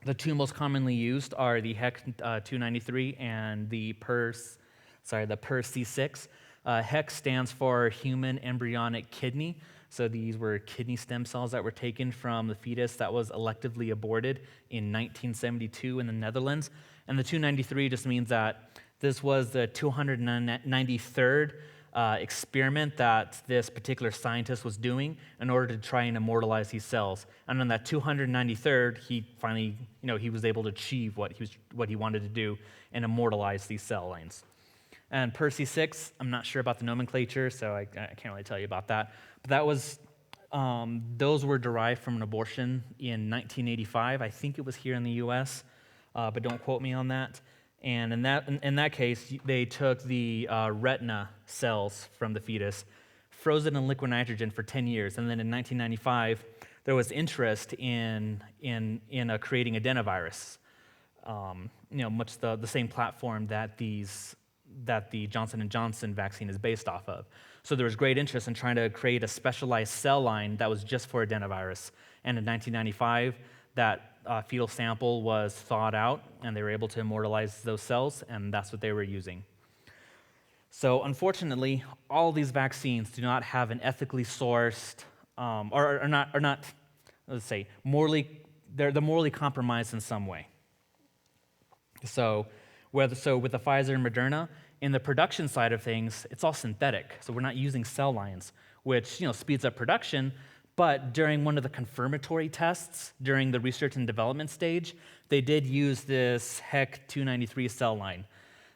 The two most commonly used are the HEC-293 and the PER-C6. HEC stands for human embryonic kidney. So these were kidney stem cells that were taken from the fetus that was electively aborted in 1972 in the Netherlands. And the 293 just means that this was the 293rd experiment that this particular scientist was doing in order to try and immortalize these cells. And on that 293rd, he finally, he was able to achieve what he wanted to do and immortalize these cell lines. And PER-C6, I'm not sure about the nomenclature, so I can't really tell you about that. But that was, those were derived from an abortion in 1985. I think it was here in the U.S., but don't quote me on that. And in that case, they took the retina cells from the fetus, froze it in liquid nitrogen for 10 years, and then in 1995, there was interest in creating Adenovirus, much the same platform that the Johnson & Johnson vaccine is based off of. So there was great interest in trying to create a specialized cell line that was just for Adenovirus. And in 1995, that fetal sample was thawed out, and they were able to immortalize those cells, and that's what they were using. So unfortunately, all these vaccines do not have an ethically sourced, or are not, let's say, they're morally compromised in some way. So with the Pfizer and Moderna, in the production side of things, it's all synthetic. So we're not using cell lines, which speeds up production. But during one of the confirmatory tests, during the research and development stage, they did use this HEC-293 cell line.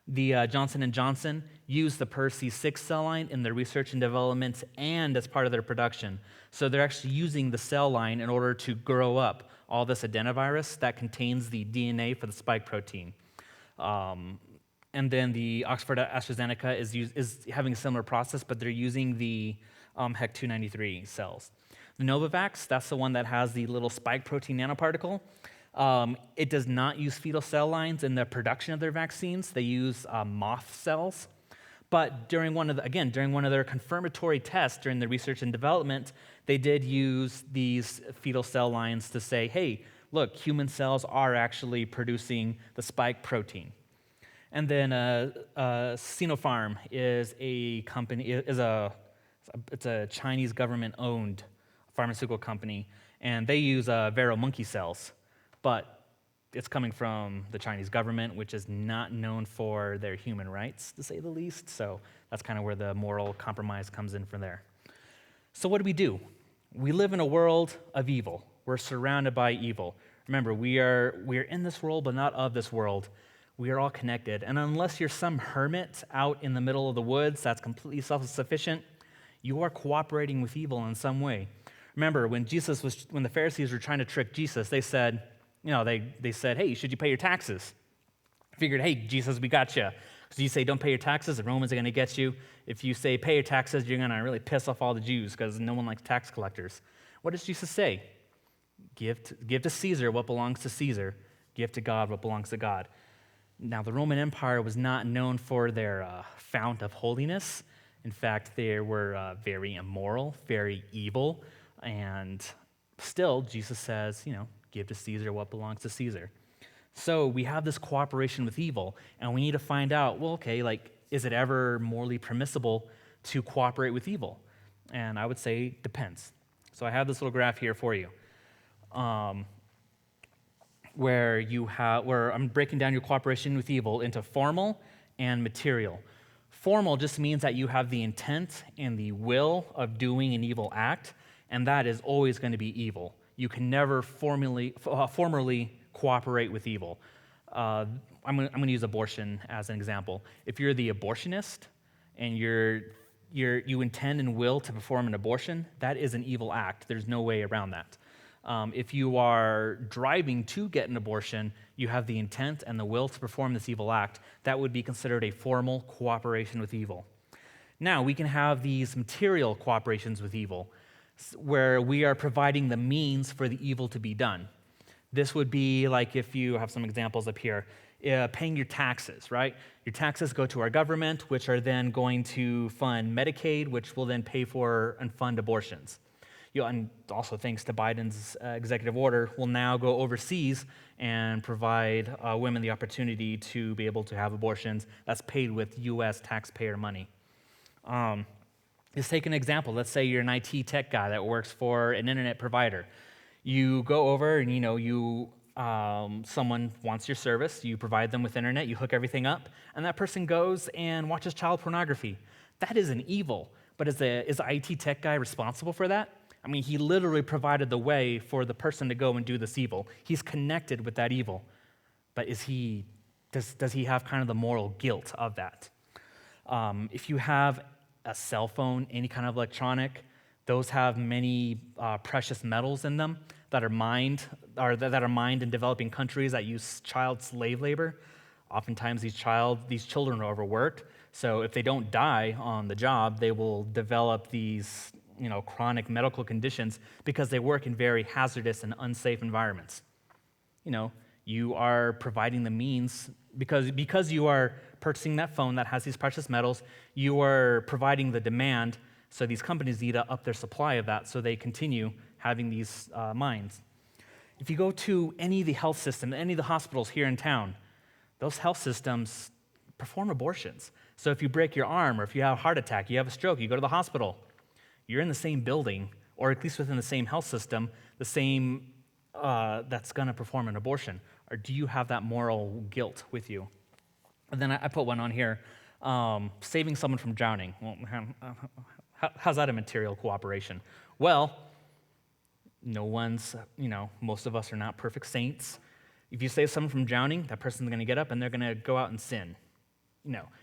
The Johnson & Johnson used the PER-C6 cell line in their research and development and as part of their production. So they're actually using the cell line in order to grow up all this adenovirus that contains the DNA for the spike protein. And then the Oxford Astrozeneca is having a similar process, but they're using the HEC-293 cells. The Novavax, that's the one that has the little spike protein nanoparticle. It does not use fetal cell lines in the production of their vaccines. They use moth cells. But during one of their confirmatory tests during the research and development, they did use these fetal cell lines to say, hey, look, human cells are actually producing the spike protein. And then Sinopharm is a company, it's a Chinese government-owned pharmaceutical company, and they use Vero monkey cells, but it's coming from the Chinese government, which is not known for their human rights, to say the least, so that's kind of where the moral compromise comes in from there. So what do? We live in a world of evil. We're surrounded by evil. Remember, we are in this world, but not of this world. We are all connected, and unless you're some hermit out in the middle of the woods that's completely self-sufficient, you are cooperating with evil in some way. Remember, when the Pharisees were trying to trick Jesus, they said, they said, hey, should you pay your taxes? Figured, hey, Jesus, we got you. So you say, don't pay your taxes, the Romans are going to get you. If you say, pay your taxes, you're going to really piss off all the Jews because no one likes tax collectors. What does Jesus say? Give to Caesar what belongs to Caesar. Give to God what belongs to God. Now, the Roman Empire was not known for their fount of holiness. In fact, they were very immoral, very evil, and still, Jesus says, give to Caesar what belongs to Caesar. So we have this cooperation with evil, and we need to find out, well, okay, like, is it ever morally permissible to cooperate with evil? And I would say depends. So I have this little graph here for you, where I'm breaking down your cooperation with evil into formal and material. Formal just means that you have the intent and the will of doing an evil act, and that is always going to be evil. You can never formally cooperate with evil. I'm going to use abortion as an example. If you're the abortionist and you intend and will to perform an abortion, that is an evil act. There's no way around that. If you are driving to get an abortion, you have the intent and the will to perform this evil act. That would be considered a formal cooperation with evil. Now, we can have these material cooperations with evil, where we are providing the means for the evil to be done. This would be like, if you have some examples up here, paying your taxes, right? Your taxes go to our government, which are then going to fund Medicaid, which will then pay for and fund abortions. And also, thanks to Biden's executive order, will now go overseas and provide women the opportunity to be able to have abortions that's paid with U.S. taxpayer money. Let's take an example. Let's say you're an IT tech guy that works for an internet provider. You go over and someone wants your service. You provide them with internet. You hook everything up, and that person goes and watches child pornography. That is an evil. But is the IT tech guy responsible for that? I mean, he literally provided the way for the person to go and do this evil. He's connected with that evil. But does he have kind of the moral guilt of that? If you have a cell phone, any kind of electronic, those have many precious metals in them that are mined in developing countries that use child slave labor. Oftentimes, these children are overworked. So if they don't die on the job, they will develop these chronic medical conditions because they work in very hazardous and unsafe environments. You are providing the means, because you are purchasing that phone that has these precious metals, you are providing the demand, so these companies need to up their supply of that so they continue having these mines. If you go to any of the health systems, any of the hospitals here in town, those health systems perform abortions. So if you break your arm, or if you have a heart attack, you have a stroke, you go to the hospital, you're in the same building, or at least within the same health system, the same that's going to perform an abortion. Or do you have that moral guilt with you? And then I put one on here, saving someone from drowning. Well, how's that a material cooperation? Well, most of us are not perfect saints. If you save someone from drowning, that person's going to get up and they're going to go out and sin.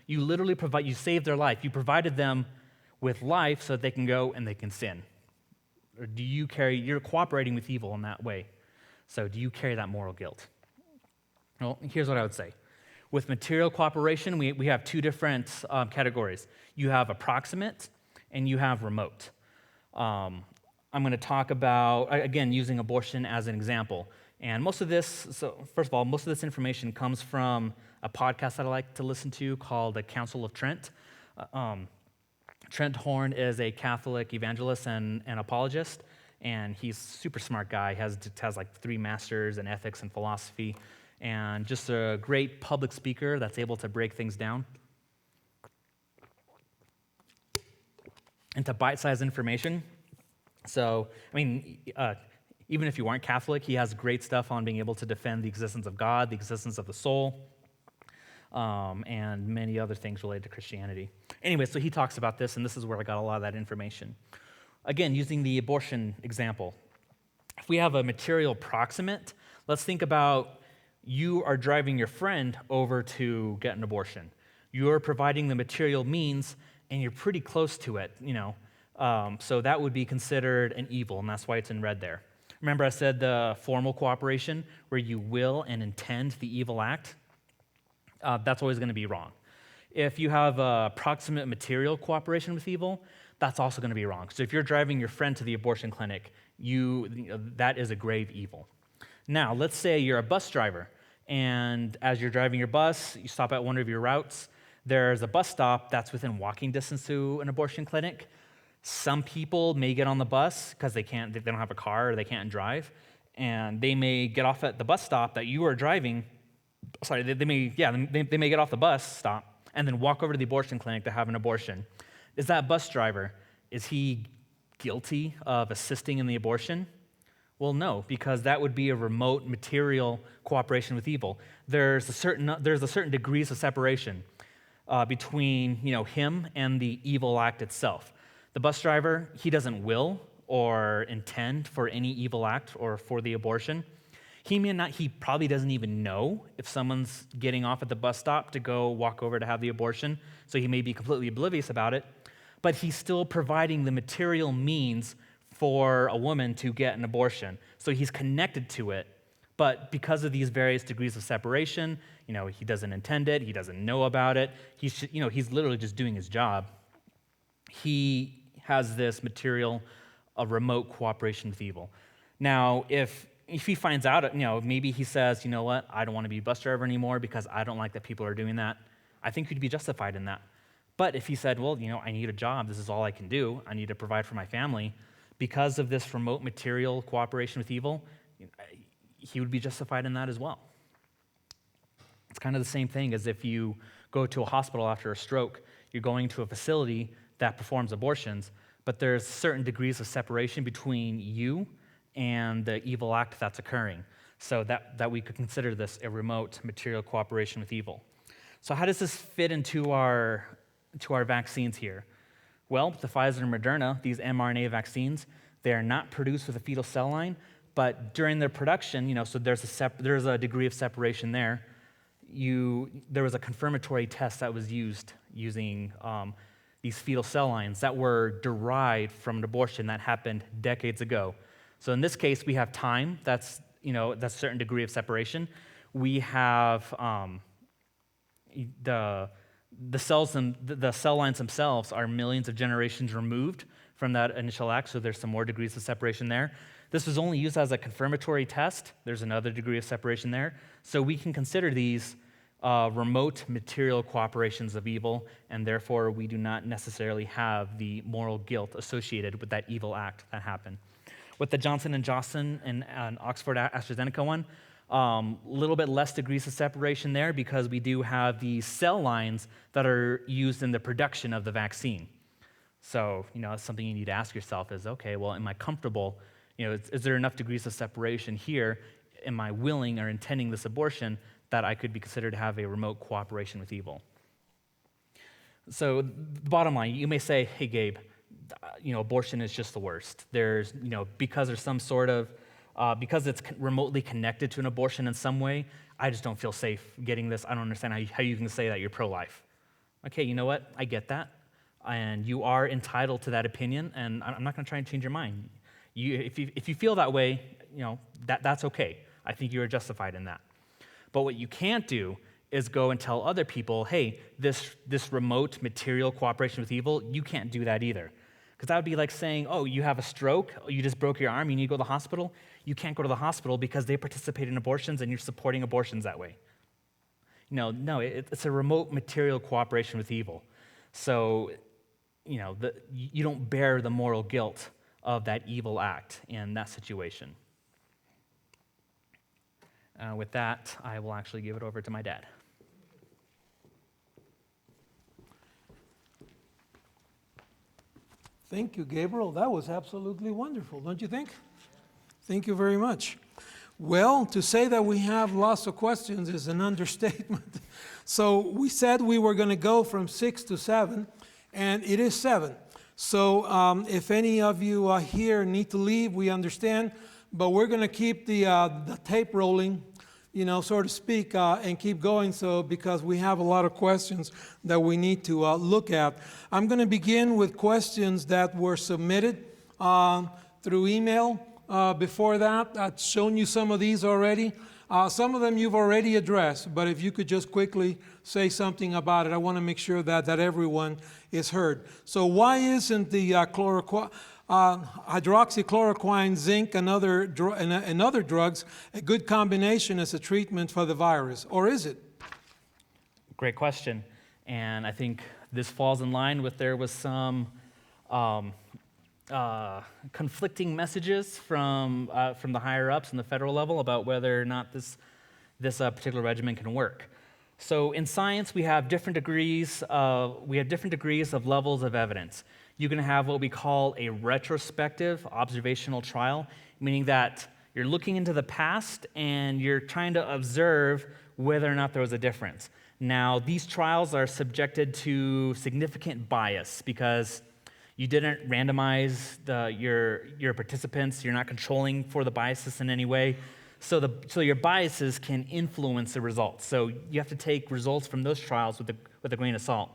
You literally you saved their life. You provided them with life so that they can go and they can sin. Or you're cooperating with evil in that way. So do you carry that moral guilt? Well, here's what I would say. With material cooperation, we have two different categories. You have approximate and you have remote. I'm going to talk about, again, using abortion as an example. And most of this information comes from a podcast that I like to listen to called the Council of Trent. Trent Horn is a Catholic evangelist and apologist, and he's a super smart guy. Has like 3 masters in ethics and philosophy, and just a great public speaker that's able to break things down into bite-sized information. So, even if you aren't Catholic, he has great stuff on being able to defend the existence of God, the existence of the soul, and many other things related to Christianity. Anyway, so he talks about this, and this is where I got a lot of that information. Again, using the abortion example. If we have a material proximate, let's think about you are driving your friend over to get an abortion. You're providing the material means, and you're pretty close to it, so that would be considered an evil, and that's why it's in red there. Remember I said the formal cooperation, where you will and intend the evil act? That's always going to be wrong. If you have a proximate material cooperation with evil, that's also going to be wrong. So if you're driving your friend to the abortion clinic, that is a grave evil. Now, let's say you're a bus driver, and as you're driving your bus, you stop at one of your routes. There's a bus stop that's within walking distance to an abortion clinic. Some people may get on the bus because they don't have a car or they can't drive, and they may get off at the bus stop that you are driving they may get off the bus stop and then walk over to the abortion clinic to have an abortion. Is that bus driver, is he guilty of assisting in the abortion? Well, no, because that would be a remote material cooperation with evil. There's a certain degrees of separation between him and the evil act itself. The bus driver, he doesn't will or intend for any evil act or for the abortion. He probably doesn't even know if someone's getting off at the bus stop to go walk over to have the abortion, so he may be completely oblivious about it, but he's still providing the material means for a woman to get an abortion. So he's connected to it, but because of these various degrees of separation, he doesn't intend it, he doesn't know about it, he's literally just doing his job. He has this material of remote cooperation with evil. Now, if he finds out, maybe he says, you know what, I don't want to be a bus driver anymore because I don't like that people are doing that, I think he'd be justified in that. But if he said, well, I need a job, this is all I can do, I need to provide for my family, because of this remote material cooperation with evil, he would be justified in that as well. It's kind of the same thing as if you go to a hospital after a stroke, you're going to a facility that performs abortions, but there's certain degrees of separation between you and the evil act that's occurring, so that we could consider this a remote material cooperation with evil. So how does this fit into our vaccines here? Well, the Pfizer and Moderna, these mRNA vaccines, they are not produced with a fetal cell line, but during their production, so there's a degree of separation there. There was a confirmatory test that was used using these fetal cell lines that were derived from an abortion that happened decades ago. So in this case, we have time. That's a certain degree of separation. We have the cell lines themselves are millions of generations removed from that initial act, so there's some more degrees of separation there. This was only used as a confirmatory test. There's another degree of separation there. So we can consider these remote material cooperations of evil, and therefore we do not necessarily have the moral guilt associated with that evil act that happened. With the Johnson & Johnson and Oxford AstraZeneca one, a little bit less degrees of separation there because we do have the cell lines that are used in the production of the vaccine. So, it's something you need to ask yourself is, okay, well, am I comfortable? Is there enough degrees of separation here? Am I willing or intending this abortion that I could be considered to have a remote cooperation with evil? So, the bottom line, you may say, hey, Gabe, abortion is just the worst. There's, because there's some sort of because it's remotely connected to an abortion in some way, I just don't feel safe getting this. I don't understand how you can say that you're pro-life. Okay, you know what? I get that. And you are entitled to that opinion, and I'm not going to try and change your mind. If you feel that way, that's okay. I think you are justified in that. But what you can't do is go and tell other people, hey, this remote material cooperation with evil, you can't do that either. Because that would be like saying, oh, you have a stroke, you just broke your arm, you need to go to the hospital. You can't go to the hospital because they participate in abortions and you're supporting abortions that way. No, it's a remote material cooperation with evil. So, you don't bear the moral guilt of that evil act in that situation. With that, I will actually give it over to my dad. Thank you, Gabriel. That was absolutely wonderful, don't you think? Thank you very much. Well, to say that we have lots of questions is an understatement. So we said we were going to go from 6 to 7, and it is 7. So if any of you here need to leave, we understand, but we're going to keep the tape rolling, so to speak, and keep going, because we have a lot of questions that we need to look at. I'm going to begin with questions that were submitted through email. Before that, I've shown you some of these already. Some of them you've already addressed, but if you could just quickly say something about it, I want to make sure that everyone is heard. So why isn't the hydroxychloroquine, zinc, and other drugs a good combination as a treatment for the virus, or is it? Great question, and I think this falls in line with there was some conflicting messages from the higher ups in the federal level about whether or not this this particular regimen can work. So in science, we have different degrees of levels of evidence. You can have what we call a retrospective observational trial, meaning that you're looking into the past and you're trying to observe whether or not there was a difference. Now, these trials are subjected to significant bias because you didn't randomize your participants. You're not controlling for the biases in any way. So your biases can influence the results. So you have to take results from those trials with a grain of salt.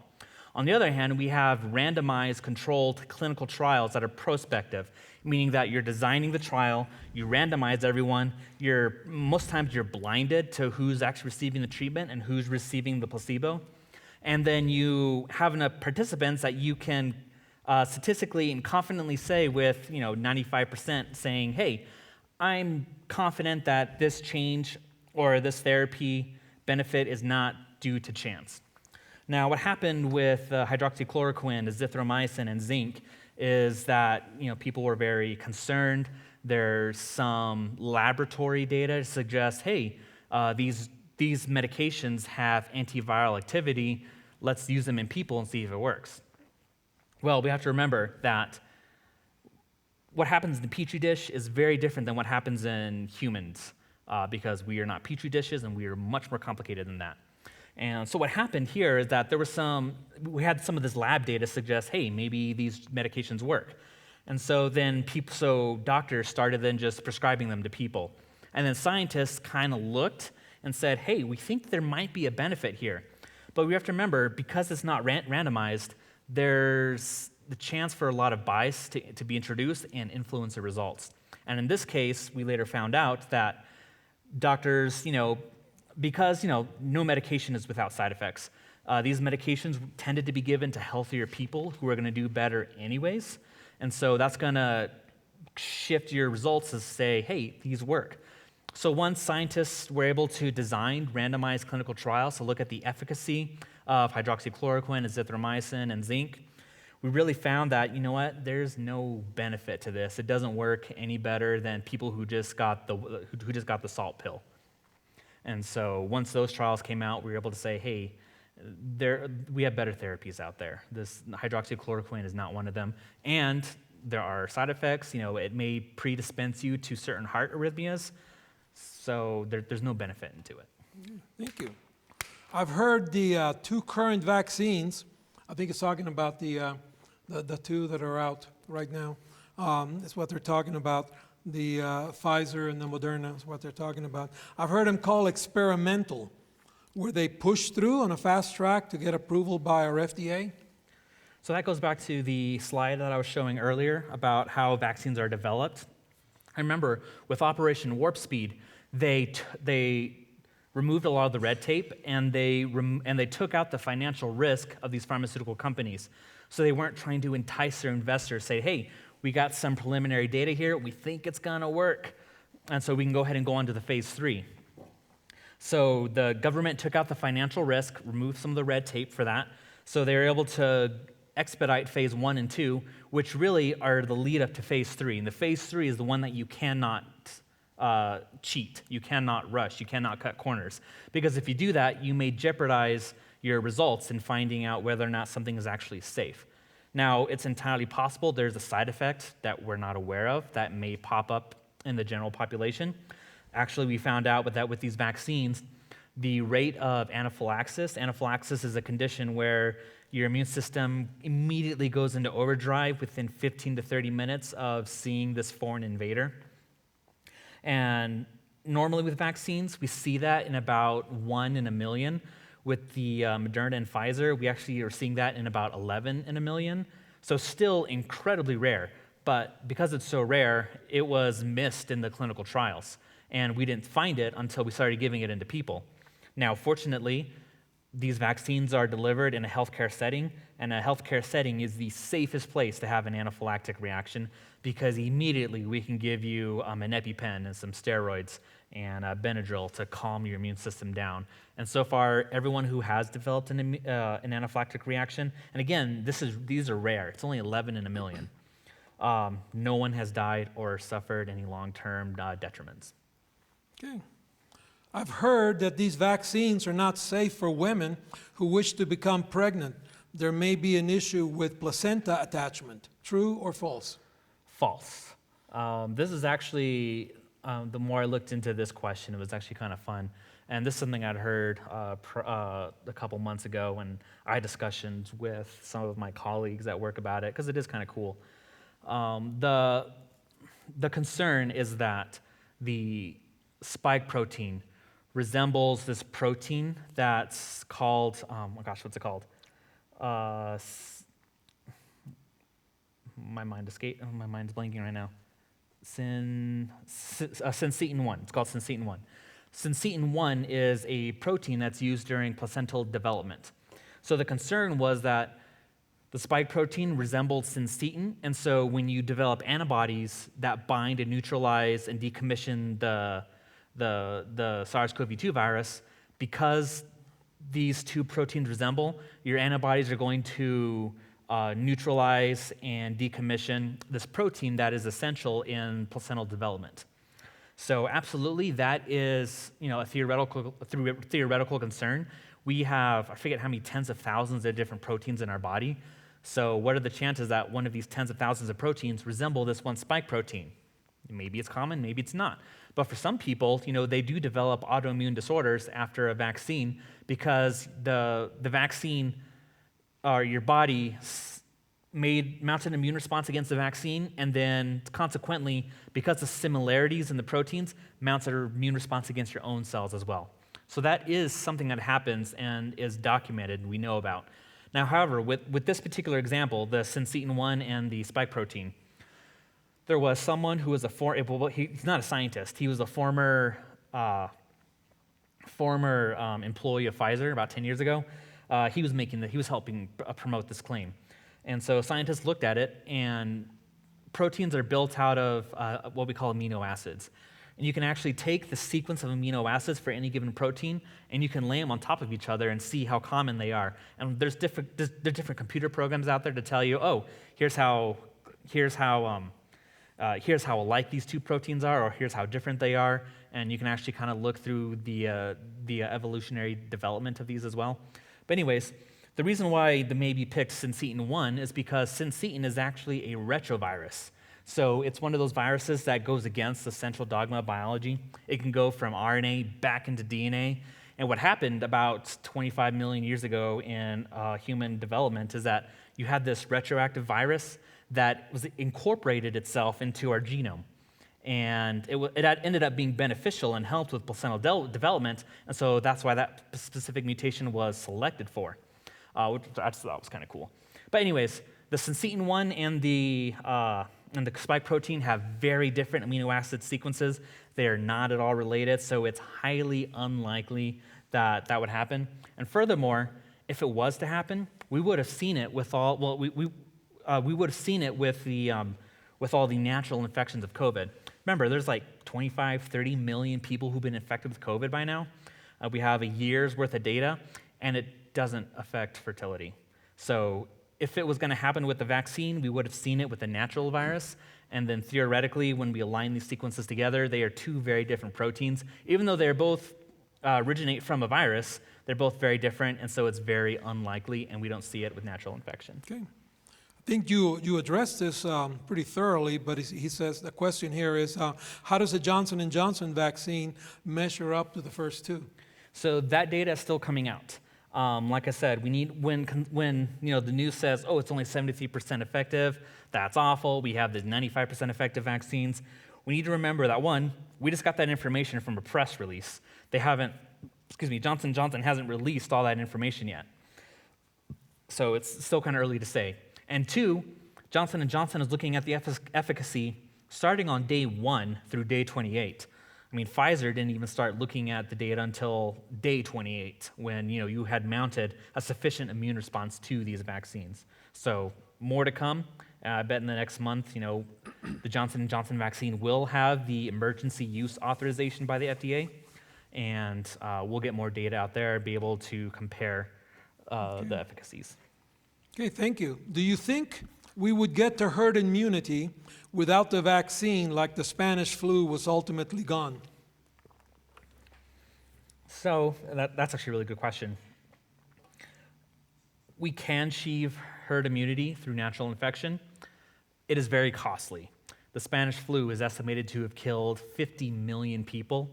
On the other hand, we have randomized controlled clinical trials that are prospective, meaning that you're designing the trial, you randomize everyone, most times you're blinded to who's actually receiving the treatment and who's receiving the placebo. And then you have enough participants that you can statistically and confidently say with 95% saying, hey, I'm confident that this change or this therapy benefit is not due to chance. Now, what happened with hydroxychloroquine, azithromycin, and zinc is that people were very concerned. There's some laboratory data to suggest, hey, these medications have antiviral activity. Let's use them in people and see if it works. Well, we have to remember that what happens in the Petri dish is very different than what happens in humans because we are not Petri dishes and we are much more complicated than that. And so what happened here is that we had some of this lab data suggest, hey, maybe these medications work. And so then doctors started then just prescribing them to people. And then scientists kind of looked and said, hey, we think there might be a benefit here. But we have to remember, because it's not randomized, there's the chance for a lot of bias to be introduced and influence the results. And in this case, we later found out that doctors, because no medication is without side effects, these medications tended to be given to healthier people who are going to do better anyways. And so that's going to shift your results to say, hey, these work. So once scientists were able to design randomized clinical trials to look at the efficacy of hydroxychloroquine, azithromycin, and zinc, we really found that, there's no benefit to this. It doesn't work any better than people who just got the salt pill. And so once those trials came out, we were able to say, hey, we have better therapies out there. This hydroxychloroquine is not one of them. And there are side effects. It may predispense you to certain heart arrhythmias. So there's no benefit into it. Thank you. I've heard the two current vaccines. I think it's talking about the two that are out right now. Is what they're talking about. The Pfizer and the Moderna is what they're talking about. I've heard them called experimental, where they push through on a fast track to get approval by our FDA. So that goes back to the slide that I was showing earlier about how vaccines are developed. I remember with Operation Warp Speed, they removed a lot of the red tape and they took out the financial risk of these pharmaceutical companies. So they weren't trying to entice their investors, say, hey, we got some preliminary data here, we think it's gonna work, and so we can go ahead and go on to the phase 3. So the government took out the financial risk, removed some of the red tape for that, so they were able to expedite phase 1 and 2, which really are the lead up to phase 3. And the phase 3 is the one that you cannot cheat, you cannot rush, you cannot cut corners. Because if you do that, you may jeopardize your results in finding out whether or not something is actually safe. Now, it's entirely possible there's a side effect that we're not aware of that may pop up in the general population. Actually, we found out that with these vaccines, the rate of anaphylaxis is a condition where your immune system immediately goes into overdrive within 15 to 30 minutes of seeing this foreign invader. And normally with vaccines, we see that in about 1 in a million. With the Moderna and Pfizer, we actually are seeing that in about 11 in a million. So still incredibly rare. But because it's so rare, it was missed in the clinical trials. And we didn't find it until we started giving it into people. Now, fortunately, these vaccines are delivered in a healthcare setting, and a healthcare setting is the safest place to have an anaphylactic reaction because immediately we can give you an EpiPen and some steroids and Benadryl to calm your immune system down. And so far, everyone who has developed an anaphylactic reaction, and again, these are rare. It's only 11 in a million. No one has died or suffered any long-term detriments. Okay. I've heard that these vaccines are not safe for women who wish to become pregnant. There may be an issue with placenta attachment. True or false? False. This is actually, the more I looked into this question, it was actually kind of fun. And this is something I'd heard a couple months ago when I had discussions with some of my colleagues at work about it, because it is kind of cool. The concern is that the spike protein resembles this protein that's called, oh my gosh, what's it called? My mind's blanking right now. Syncytin-1. It's called syncytin-1. Syncytin-1 is a protein that's used during placental development. So the concern was that the spike protein resembled syncytin, and so when you develop antibodies that bind and neutralize and decommission the SARS-CoV-2 virus, because these two proteins resemble, your antibodies are going to neutralize and decommission this protein that is essential in placental development. So absolutely, that is a theoretical concern. We have, I forget how many tens of thousands of different proteins in our body. So what are the chances that one of these tens of thousands of proteins resemble this one spike protein? Maybe it's common, maybe it's not. But for some people, they do develop autoimmune disorders after a vaccine because the vaccine, or your body mounted an immune response against the vaccine, and then consequently, because of similarities in the proteins, mounts an immune response against your own cells as well. So that is something that happens and is documented, we know about. Now, however, with this particular example, the syncytin-1 and the spike protein, there was someone who was he's not a scientist, he was a former employee of Pfizer about 10 years ago. He was helping promote this claim. And so scientists looked at it, and proteins are built out of what we call amino acids. And you can actually take the sequence of amino acids for any given protein, and you can lay them on top of each other and see how common they are. And there's different computer programs out there to tell you, oh, here's how alike these two proteins are, or here's how different they are. And you can actually kind of look through the evolutionary development of these as well. But anyways, the reason why the maybe picked syncytin-1 is because syncytin is actually a retrovirus. So it's one of those viruses that goes against the central dogma of biology. It can go from RNA back into DNA. And what happened about 25 million years ago in human development is that you had this retroactive virus that was incorporated itself into our genome. And it ended up being beneficial and helped with placental development, and so that's why that specific mutation was selected for, which I just thought was kind of cool. But anyways, the syncytin-1 and the spike protein have very different amino acid sequences. They are not at all related, so it's highly unlikely that that would happen. And furthermore, if it was to happen, we would have seen it with all. Well, we would have seen it with all the natural infections of COVID. Remember, there's like 25, 30 million people who've been infected with COVID by now. We have a year's worth of data, and it doesn't affect fertility. So if it was going to happen with the vaccine, we would have seen it with the natural virus. And then theoretically, when we align these sequences together, they are two very different proteins. Even though they're both originate from a virus, they're both very different, and so it's very unlikely, and we don't see it with natural infection. Okay. I think you addressed this pretty thoroughly, but he says the question here is, how does the Johnson & Johnson vaccine measure up to the first two? So that data is still coming out. Like I said, we need when the news says, oh, it's only 73% effective, that's awful. We have the 95% effective vaccines. We need to remember that, one, we just got that information from a press release. Johnson & Johnson hasn't released all that information yet. So it's still kind of early to say. And two, Johnson & Johnson is looking at the efficacy starting on day 1 through day 28. I mean, Pfizer didn't even start looking at the data until day 28 when you had mounted a sufficient immune response to these vaccines. So more to come. I bet in the next month, the Johnson & Johnson vaccine will have the emergency use authorization by the FDA, and we'll get more data out there and be able to compare the efficacies. Okay, thank you. Do you think we would get to herd immunity without the vaccine like the Spanish flu was ultimately gone? So that's actually a really good question. We can achieve herd immunity through natural infection. It is very costly. The Spanish flu is estimated to have killed 50 million people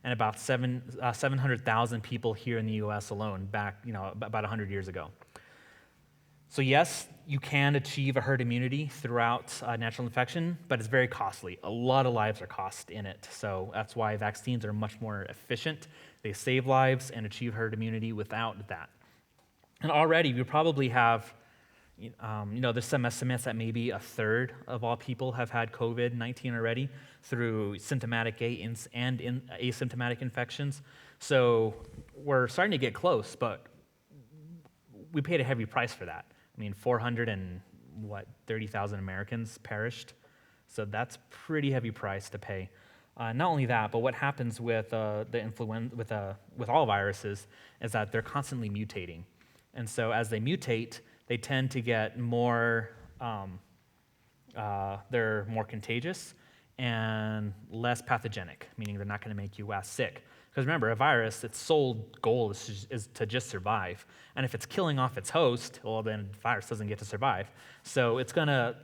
and about 700,000 people here in the U.S. alone back, about 100 years ago. So yes, you can achieve a herd immunity throughout natural infection, but it's very costly. A lot of lives are cost in it. So that's why vaccines are much more efficient. They save lives and achieve herd immunity without that. And already we probably have, there's some estimates that maybe a third of all people have had COVID-19 already through symptomatic and asymptomatic infections. So we're starting to get close, but we paid a heavy price for that. 430,000 Americans perished. So that's a pretty heavy price to pay. Not only that, but what happens with the influenza, with all viruses, is that they're constantly mutating. And so as they mutate, they tend to get more, they're more contagious and less pathogenic, meaning they're not going to make you as sick. Because remember, a virus, its sole goal is to just survive. And if it's killing off its host, well, then the virus doesn't get to survive. So it's gonna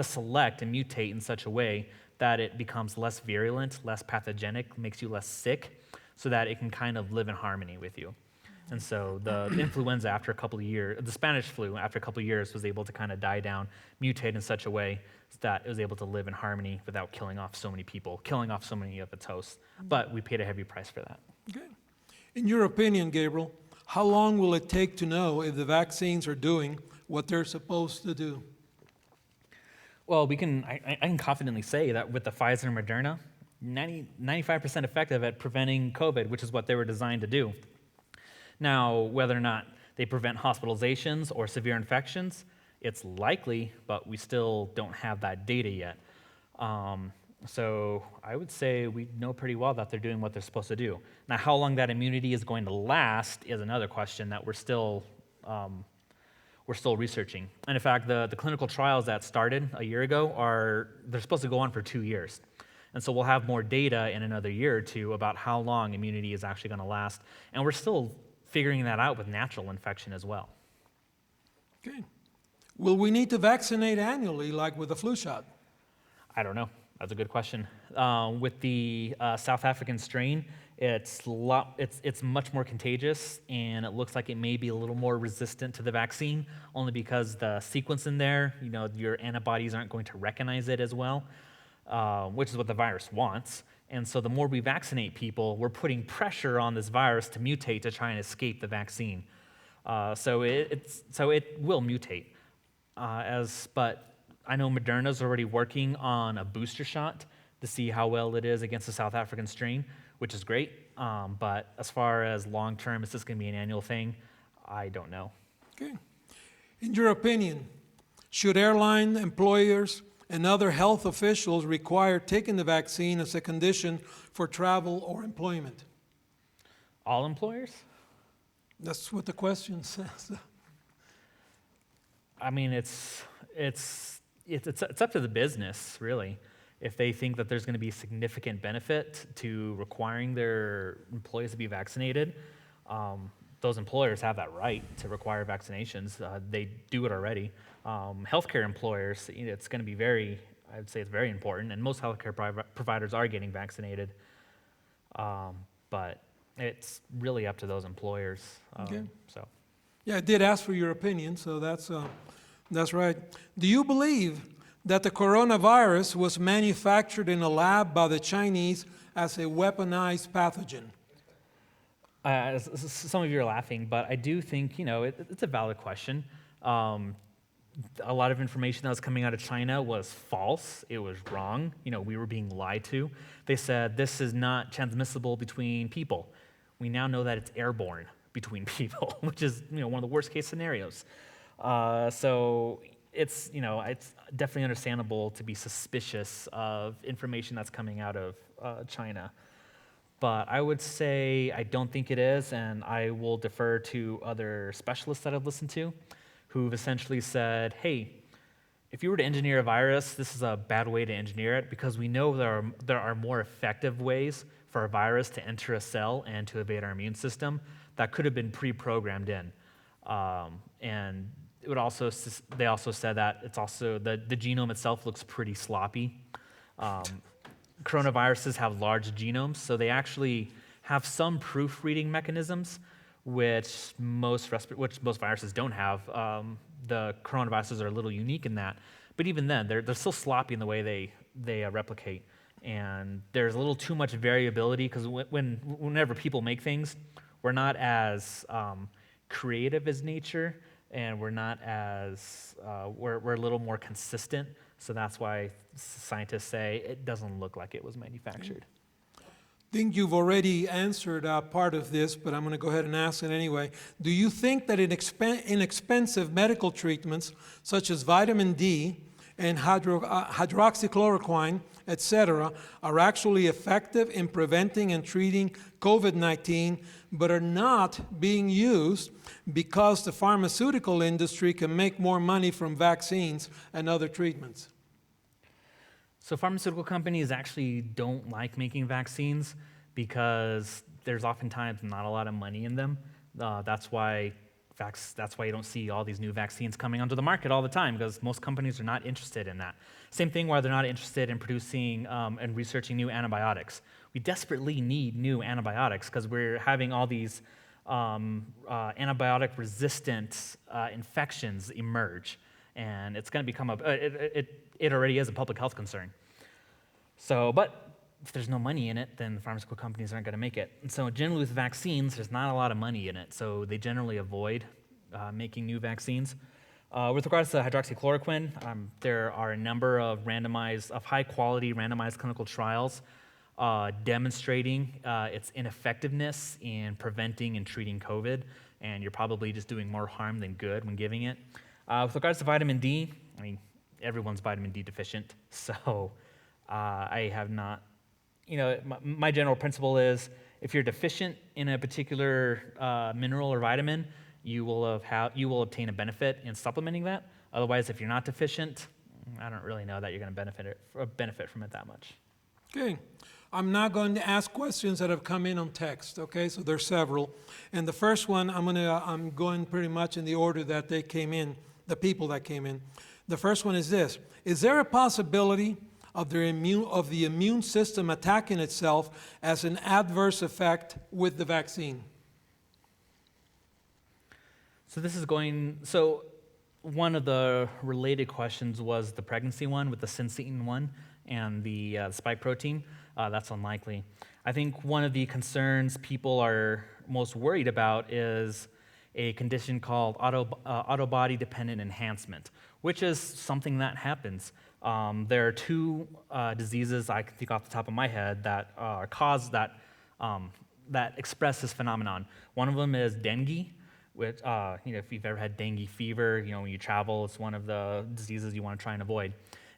select and mutate in such a way that it becomes less virulent, less pathogenic, makes you less sick, so that it can kind of live in harmony with you. And so the influenza after a couple of years, the Spanish flu after a couple of years was able to kind of die down, mutate in such a way that it was able to live in harmony without killing off so many people, killing off so many of its hosts. But we paid a heavy price for that. Okay. In your opinion, Gabriel, how long will it take to know if the vaccines are doing what they're supposed to do? Well, I can confidently say that with the Pfizer and Moderna, 95% effective at preventing COVID, which is what they were designed to do. Now, whether or not they prevent hospitalizations or severe infections, it's likely, but we still don't have that data yet. So I would say we know pretty well that they're doing what they're supposed to do. Now, how long that immunity is going to last is another question that we're still researching. And in fact, the clinical trials that started a year ago they're supposed to go on for 2 years. And so we'll have more data in another year or two about how long immunity is actually going to last. And we're still figuring that out with natural infection as well. Okay. Will we need to vaccinate annually like with the flu shot? I don't know. That's a good question. With the South African strain, it's much more contagious, and it looks like it may be a little more resistant to the vaccine, only because the sequence in there, your antibodies aren't going to recognize it as well, which is what the virus wants. And so the more we vaccinate people, we're putting pressure on this virus to mutate to try and escape the vaccine. So it will mutate. But I know Moderna's already working on a booster shot to see how well it is against the South African strain, which is great. But as far as long term, is this going to be an annual thing? I don't know. Okay. In your opinion, should airline employers and other health officials require taking the vaccine as a condition for travel or employment? All employers? That's what the question says. It's up to the business, really. If they think that there's going to be significant benefit to requiring their employees to be vaccinated, those employers have that right to require vaccinations. They do it already. Healthcare employers, it's going to be I'd say it's very important, and most healthcare providers are getting vaccinated. But it's really up to those employers. Okay. So. Yeah, I did ask for your opinion, so that's right. Do you believe that the coronavirus was manufactured in a lab by the Chinese as a weaponized pathogen? Some of you are laughing, but I do think, it's a valid question. A lot of information that was coming out of China was false. It was wrong. We were being lied to. They said this is not transmissible between people. We now know that it's airborne between people, which is one of the worst case scenarios. So it's definitely understandable to be suspicious of information that's coming out of China. But I would say I don't think it is, and I will defer to other specialists that I've listened to who've essentially said, hey, if you were to engineer a virus, this is a bad way to engineer it because we know there are more effective ways for a virus to enter a cell and to evade our immune system that could have been pre-programmed in. And it would also, they also said that it's also, the genome itself looks pretty sloppy. Coronaviruses have large genomes, so they actually have some proofreading mechanisms, which most viruses don't have. The coronaviruses are a little unique in that, but even then, they're still sloppy in the way they replicate. And there's a little too much variability because whenever people make things, we're not as creative as nature, and we're not as we're a little more consistent. So that's why scientists say it doesn't look like it was manufactured. I think you've already answered part of this, but I'm going to go ahead and ask it anyway. Do you think that inexpensive medical treatments such as vitamin D and hydroxychloroquine, etc., are actually effective in preventing and treating COVID-19, but are not being used because the pharmaceutical industry can make more money from vaccines and other treatments? So pharmaceutical companies actually don't like making vaccines because there's oftentimes not a lot of money in them. That's why you don't see all these new vaccines coming onto the market all the time, because most companies are not interested in that. Same thing why they're not interested in producing and researching new antibiotics. We desperately need new antibiotics because we're having all these antibiotic-resistant infections emerge, and it's going to become it already is a public health concern. So, but if there's no money in it, then the pharmaceutical companies aren't going to make it. And so generally with vaccines, there's not a lot of money in it, so they generally avoid making new vaccines. With regards to hydroxychloroquine, there are a number of high-quality randomized clinical trials demonstrating its ineffectiveness in preventing and treating COVID, and you're probably just doing more harm than good when giving it. With regards to vitamin D, I mean, everyone's vitamin D deficient, so I have not, my general principle is if you're deficient in a particular mineral or vitamin, you will obtain a benefit in supplementing that. Otherwise, if you're not deficient, I don't really know that you're going to benefit from it that much. Okay. I'm now going to ask questions that have come in on text, okay? So there's several. And the first one, I'm going pretty much in the order that they came in, the people that came in. The first one is this: is there a possibility of the immune system attacking itself as an adverse effect with the vaccine? So one of the related questions was the pregnancy one with the syncytin 1 and the spike protein. That's unlikely. I think one of the concerns people are most worried about is a condition called autobody-dependent enhancement, which is something that happens. There are two diseases I can think off the top of my head that that express this phenomenon. One of them is dengue, which if you've ever had dengue fever, when you travel, it's one of the diseases you want to try and avoid.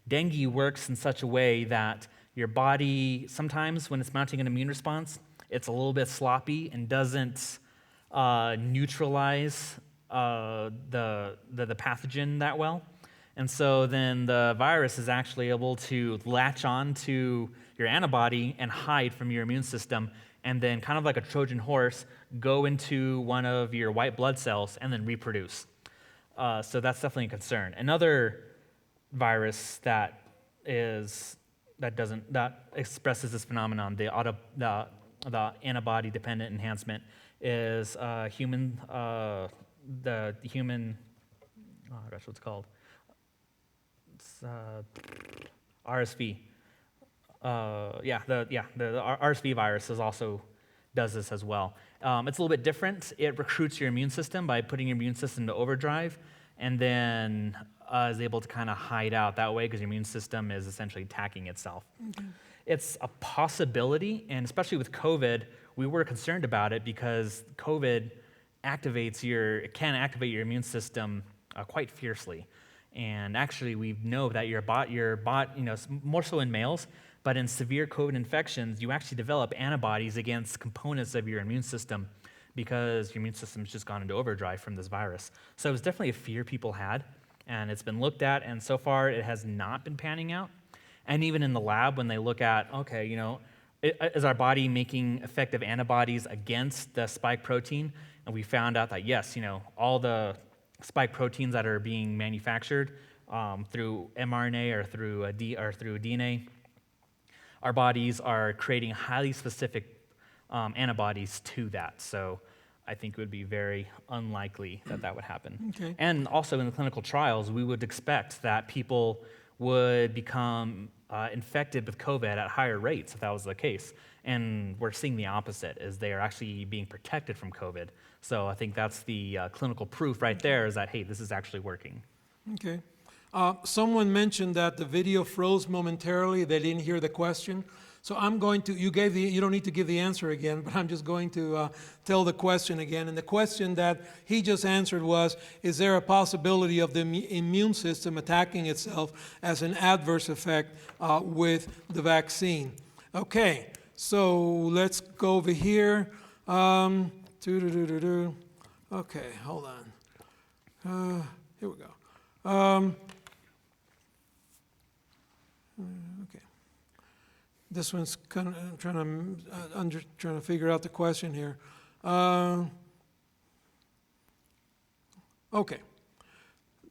Dengue works in such a way that your body, sometimes when it's mounting an immune response, it's a little bit sloppy and doesn't neutralize the pathogen that well. And so then the virus is actually able to latch on to your antibody and hide from your immune system, and then kind of like a Trojan horse, go into one of your white blood cells and then reproduce. So that's definitely a concern. Another virus that expresses this phenomenon, the antibody-dependent enhancement, is the human. Oh gosh, what's it called? It's RSV. The RSV virus does this as well. It's a little bit different. It recruits your immune system by putting your immune system to overdrive, and then is able to kind of hide out that way because your immune system is essentially attacking itself. Okay. It's a possibility, and especially with COVID, we were concerned about it because COVID can activate your immune system quite fiercely. And actually, we know that your body, more so in males, but in severe COVID infections, you actually develop antibodies against components of your immune system because your immune system's just gone into overdrive from this virus. So it was definitely a fear people had. And it's been looked at, and so far it has not been panning out. And even in the lab, when they look at, okay, is our body making effective antibodies against the spike protein? And we found out that yes, all the spike proteins that are being manufactured through mRNA or through DNA, our bodies are creating highly specific antibodies to that. So I think it would be very unlikely that that would happen. Okay. And also in the clinical trials, we would expect that people would become infected with COVID at higher rates if that was the case. And we're seeing the opposite, is they are actually being protected from COVID. So I think that's the clinical proof right there, is that, hey, this is actually working. Okay. Someone mentioned that the video froze momentarily. They didn't hear the question. So I'm going to, you don't need to give the answer again, but I'm just going to tell the question again. And the question that he just answered was, is there a possibility of the immune system attacking itself as an adverse effect with the vaccine? Okay, so let's go over here. Okay, hold on. Here we go. Okay. This one's kind of trying to figure out the question here. Okay.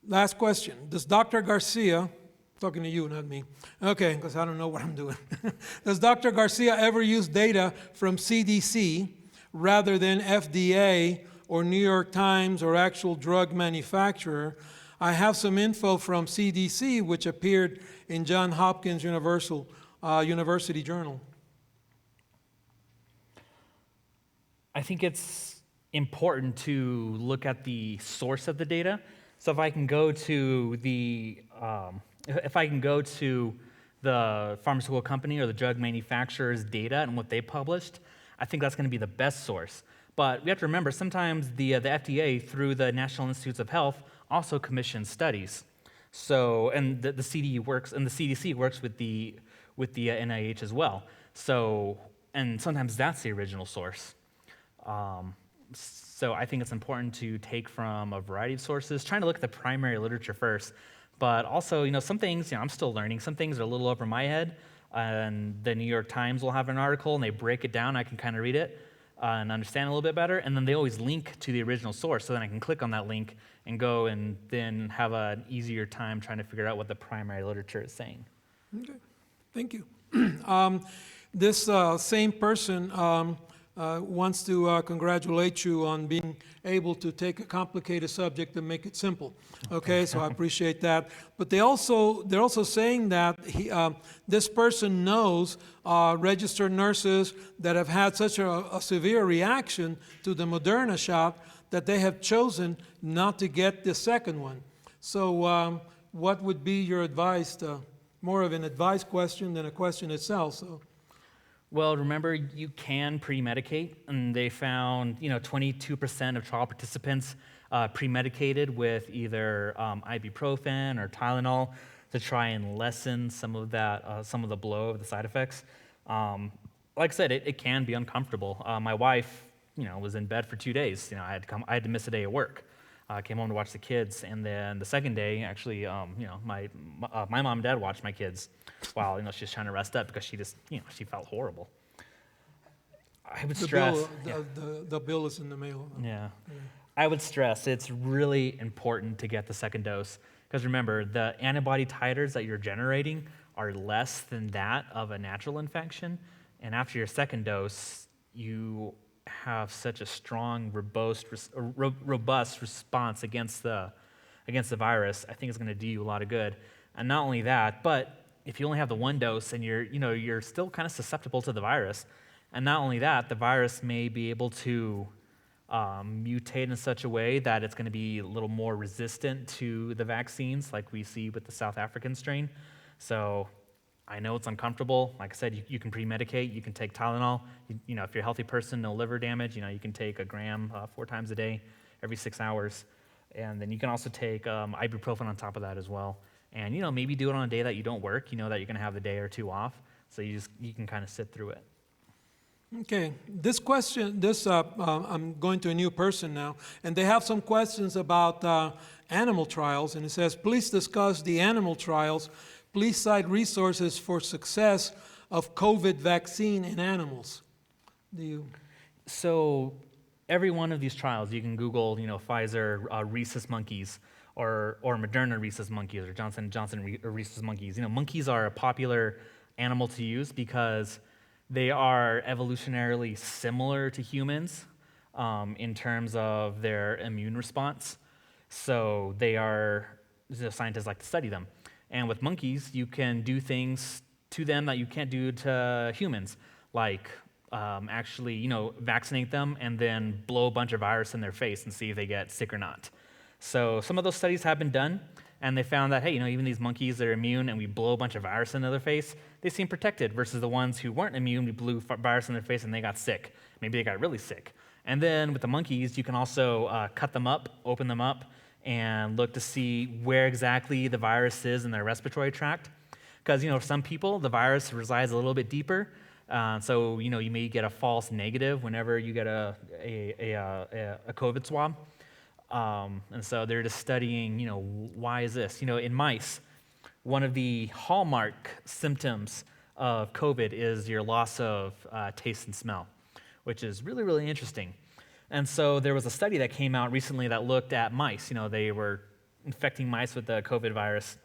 Last question. Does Dr. Garcia, talking to you, not me, okay, because I don't know what I'm doing. Does Dr. Garcia ever use data from CDC rather than FDA or New York Times or actual drug manufacturer? I have some info from CDC, which appeared in Johns Hopkins University Journal. I think it's important to look at the source of the data. So if I can go to the pharmaceutical company or the drug manufacturer's data and what they published, I think that's going to be the best source. But we have to remember, sometimes the FDA, through the National Institutes of Health, also commissions studies. So, and the CDC works with the NIH as well. So, and sometimes that's the original source. So I think it's important to take from a variety of sources, trying to look at the primary literature first. But also, some things, I'm still learning. Some things are a little over my head. And the New York Times will have an article, and they break it down. I can kind of read it and understand a little bit better. And then they always link to the original source, so then I can click on that link and go and then have an easier time trying to figure out what the primary literature is saying. Okay, thank you. This same person wants to congratulate you on being able to take a complicated subject and make it simple. Okay, so I appreciate that. But they're also saying that this person knows registered nurses that have had such a severe reaction to the Mrna shot that they have chosen not to get the second one. So what would be your advice? More of an advice question than a question itself. So. Well, remember, you can pre-medicate, and they found 22% of trial participants pre-medicated with either ibuprofen or Tylenol to try and lessen some of the blow of the side effects. Like I said, it can be uncomfortable. My wife, was in bed for 2 days. I had to miss a day of work. I came home to watch the kids, and then the second day, actually, my mom and dad watched my kids while she was trying to rest up because she just she felt horrible. I would stress the bill is in the mail. Yeah. I would stress it's really important to get the second dose, because remember, the antibody titers that you're generating are less than that of a natural infection, and after your second dose, you have such a strong, robust response against the virus. I think it's going to do you a lot of good. And not only that, but if you only have the one dose and you're still kind of susceptible to the virus, and not only that, the virus may be able to mutate in such a way that it's going to be a little more resistant to the vaccines, like we see with the South African strain. So I know it's uncomfortable. Like I said, you can pre-medicate, you can take Tylenol. If you're a healthy person, no liver damage, you can take a gram 4 times a day, every 6 hours. And then you can also take ibuprofen on top of that as well. And maybe do it on a day that you don't work, that you're going to have the day or two off. So you can kind of sit through it. Okay, this question, I'm going to a new person now, and they have some questions about animal trials, and it says, please discuss the animal trials. Please cite resources for success of COVID vaccine in animals. Do you? So every one of these trials, you can Google, Pfizer rhesus monkeys, or Moderna rhesus monkeys, or Johnson & Johnson rhesus monkeys. Monkeys are a popular animal to use because they are evolutionarily similar to humans in terms of their immune response. So scientists like to study them. And with monkeys, you can do things to them that you can't do to humans, like actually, vaccinate them and then blow a bunch of virus in their face and see if they get sick or not. So some of those studies have been done, and they found that, hey, even these monkeys that are immune and we blow a bunch of virus in their face, they seem protected versus the ones who weren't immune, we blew virus in their face and they got sick. Maybe they got really sick. And then with the monkeys, you can also cut them up, open them up, and look to see where exactly the virus is in their respiratory tract. Because, for some people, the virus resides a little bit deeper. So, you may get a false negative whenever you get a COVID swab. And so they're just studying, why is this? In mice, one of the hallmark symptoms of COVID is your loss of taste and smell, which is really, really interesting. And so there was a study that came out recently that looked at mice. They were infecting mice with the COVID virus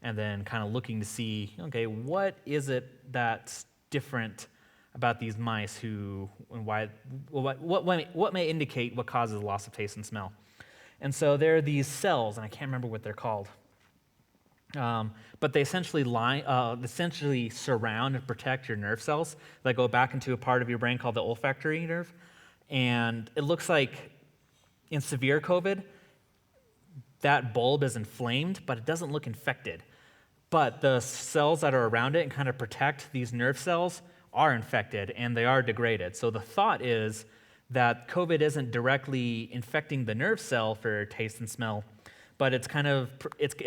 and then kind of looking to see, okay, what is it that's different about these mice and why, what may indicate what causes loss of taste and smell. And so there are these cells, and I can't remember what they're called, but they essentially surround and protect your nerve cells that go back into a part of your brain called the olfactory nerve. And it looks like in severe COVID, that bulb is inflamed, but it doesn't look infected. But the cells that are around it and kind of protect these nerve cells are infected, and they are degraded. So the thought is that COVID isn't directly infecting the nerve cell for taste and smell, but it's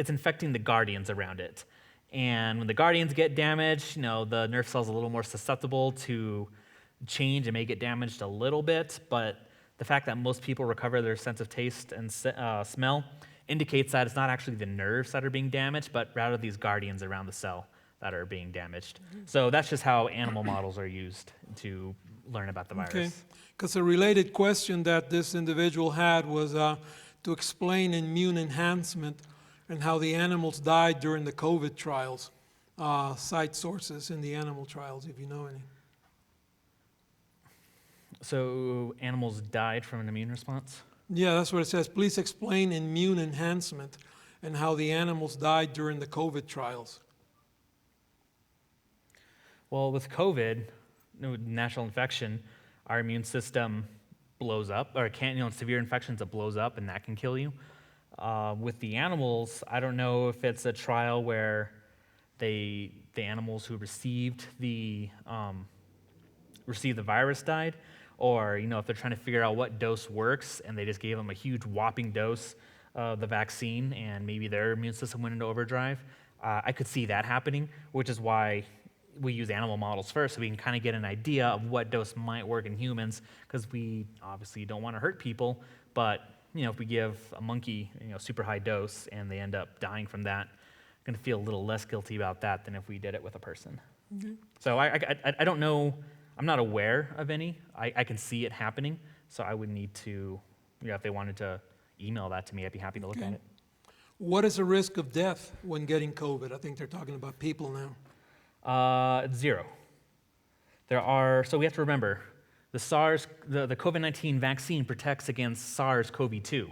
infecting the guardians around it. And when the guardians get damaged, the nerve cell's a little more susceptible to change and may get damaged a little bit, but the fact that most people recover their sense of taste and smell indicates that it's not actually the nerves that are being damaged, but rather these guardians around the cell that are being damaged. So that's just how animal models are used to learn about the virus. Okay, because a related question that this individual had was to explain immune enhancement and how the animals died during the COVID trials. Cite sources in the animal trials, if you know any. So animals died from an immune response? Yeah, that's what it says. Please explain immune enhancement and how the animals died during the COVID trials. Well, with COVID, natural infection, our immune system blows up, or severe infections, it blows up, and that can kill you. With the animals, I don't know if it's a trial where the animals who received the virus died, or if they're trying to figure out what dose works, and they just gave them a huge whopping dose of the vaccine, and maybe their immune system went into overdrive. I could see that happening, which is why we use animal models first, so we can kind of get an idea of what dose might work in humans, because we obviously don't want to hurt people, but if we give a monkey super high dose and they end up dying from that, I'm going to feel a little less guilty about that than if we did it with a person. Mm-hmm. So I don't know, I'm not aware of any. I can see it happening, so I would need to, if they wanted to email that to me, I'd be happy to look at it. What is the risk of death when getting COVID? I think they're talking about people now. It's 0. So we have to remember, the COVID-19 vaccine protects against SARS-CoV-2.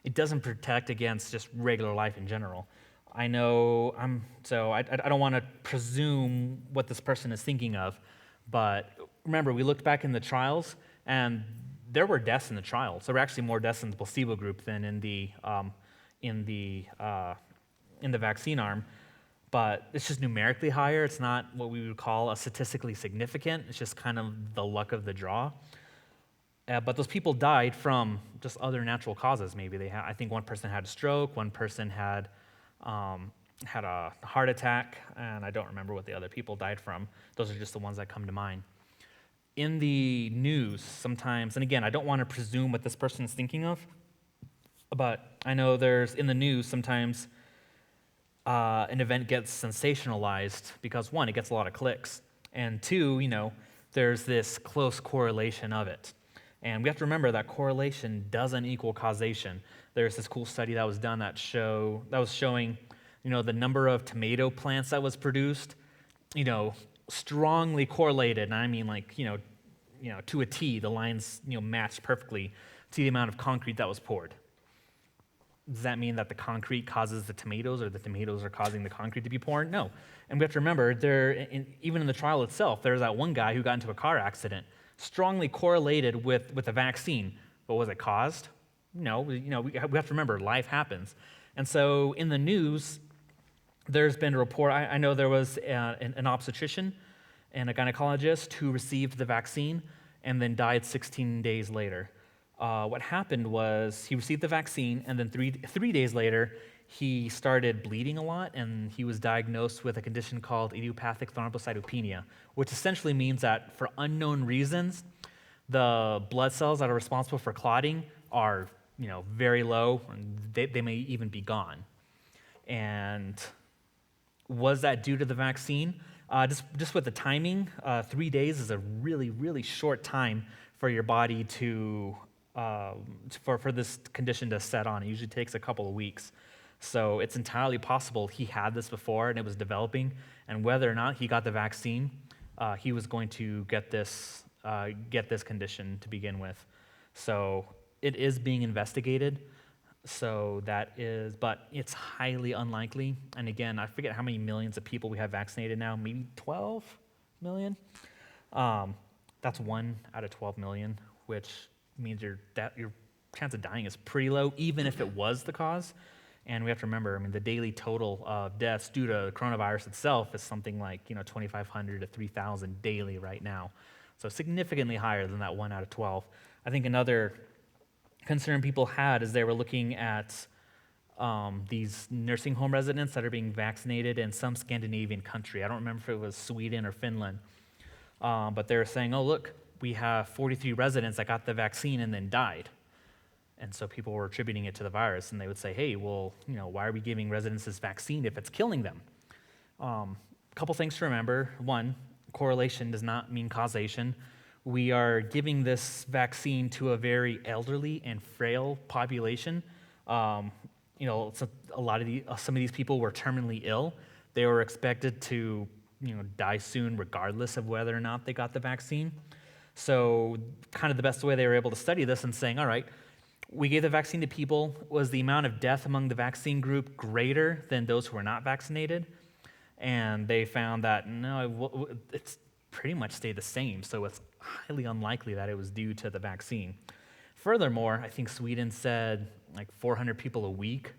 It doesn't protect against just regular life in general. I know, I don't want to presume what this person is thinking of, but remember, we looked back in the trials, and there were deaths in the trials. There were actually more deaths in the placebo group than in the vaccine arm. But it's just numerically higher. It's not what we would call a statistically significant. It's just kind of the luck of the draw. But those people died from just other natural causes. Maybe I think one person had a stroke, one person had a heart attack, and I don't remember what the other people died from. Those are just the ones that come to mind. in the news sometimes, and again, I don't want to presume what this person is thinking of, but I know there's in the news sometimes an event gets sensationalized because one, it gets a lot of clicks, and two, there's this close correlation of it. And we have to remember that correlation doesn't equal causation. There's this cool study that was done that was showing, the number of tomato plants that was produced, strongly correlated, and I mean to a T, the lines, matched perfectly to the amount of concrete that was poured. Does that mean that the concrete causes the tomatoes or the tomatoes are causing the concrete to be poured? No. And we have to remember, even in the trial itself, there's that one guy who got into a car accident, strongly correlated with the vaccine. But was it caused? No. We have to remember, life happens. And so in the news, there's been a report. I know there was an obstetrician and a gynecologist who received the vaccine and then died 16 days later. What happened was he received the vaccine, and then three days later, he started bleeding a lot, and he was diagnosed with a condition called Idiopathic Thrombocytopenia, which essentially means that for unknown reasons, the blood cells that are responsible for clotting are, very low, and they may even be gone. And was that due to the vaccine? Just with the timing, 3 days is a really, really short time for your body to for this condition to set on. It usually takes a couple of weeks. So it's entirely possible he had this before and it was developing, and whether or not he got the vaccine, he was going to get this condition to begin with. So it is being investigated. But it's highly unlikely. And again, I forget how many millions of people we have vaccinated now, maybe 12 million? That's 1 out of 12 million, which means your chance of dying is pretty low, even if it was the cause. And we have to remember, the daily total of deaths due to coronavirus itself is something like 2,500 to 3,000 daily right now. So significantly higher than that 1 out of 12. I think another concern people had is they were looking at these nursing home residents that are being vaccinated in some Scandinavian country. I don't remember if it was Sweden or Finland. But they were saying, oh, look, we have 43 residents that got the vaccine and then died. And so people were attributing it to the virus, and they would say, hey, well, why are we giving residents this vaccine if it's killing them? A couple things to remember. One, correlation does not mean causation. We are giving this vaccine to a very elderly and frail population. Some of these people were terminally ill. They were expected to, die soon, regardless of whether or not they got the vaccine. So, kind of the best way they were able to study this and saying, all right, we gave the vaccine to people. Was the amount of death among the vaccine group greater than those who were not vaccinated? And they found that no, it's pretty much stayed the same. So it's highly unlikely that it was due to the vaccine. Furthermore, I think Sweden said like 400 people a week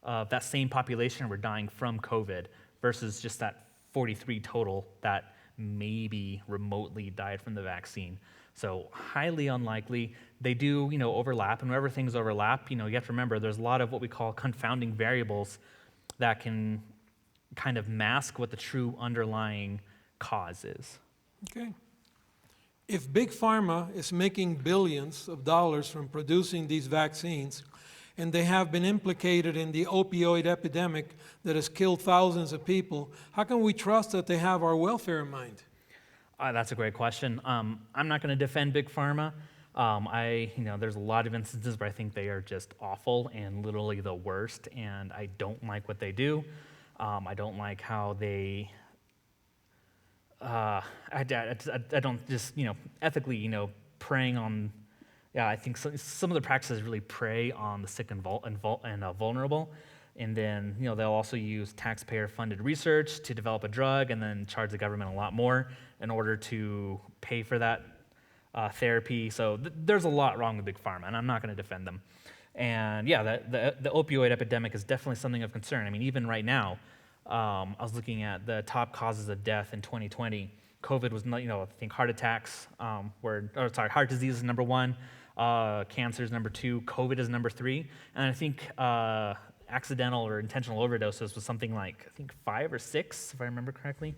of that same population were dying from COVID versus just that 43 total that maybe remotely died from the vaccine. So highly unlikely. They do, overlap, and whenever things overlap, you have to remember there's a lot of what we call confounding variables that can kind of mask what the true underlying cause is. Okay. If Big Pharma is making billions of dollars from producing these vaccines, and they have been implicated in the opioid epidemic that has killed thousands of people, how can we trust that they have our welfare in mind? That's a great question. I'm not going to defend Big Pharma. There's a lot of instances where I think they are just awful and literally the worst, and I don't like what they do. I don't like how they. I don't just ethically preying on. Yeah, I think some of the practices really prey on the sick and vulnerable. And then, they'll also use taxpayer-funded research to develop a drug and then charge the government a lot more in order to pay for that therapy. So there's a lot wrong with Big Pharma, and I'm not going to defend them. And yeah, the opioid epidemic is definitely something of concern. I mean, even right now, I was looking at the top causes of death in 2020. COVID was, I think heart attacks heart disease is number 1, cancer is number 2, COVID is number 3, and I think accidental or intentional overdoses was something like, 5 or 6, if I remember correctly.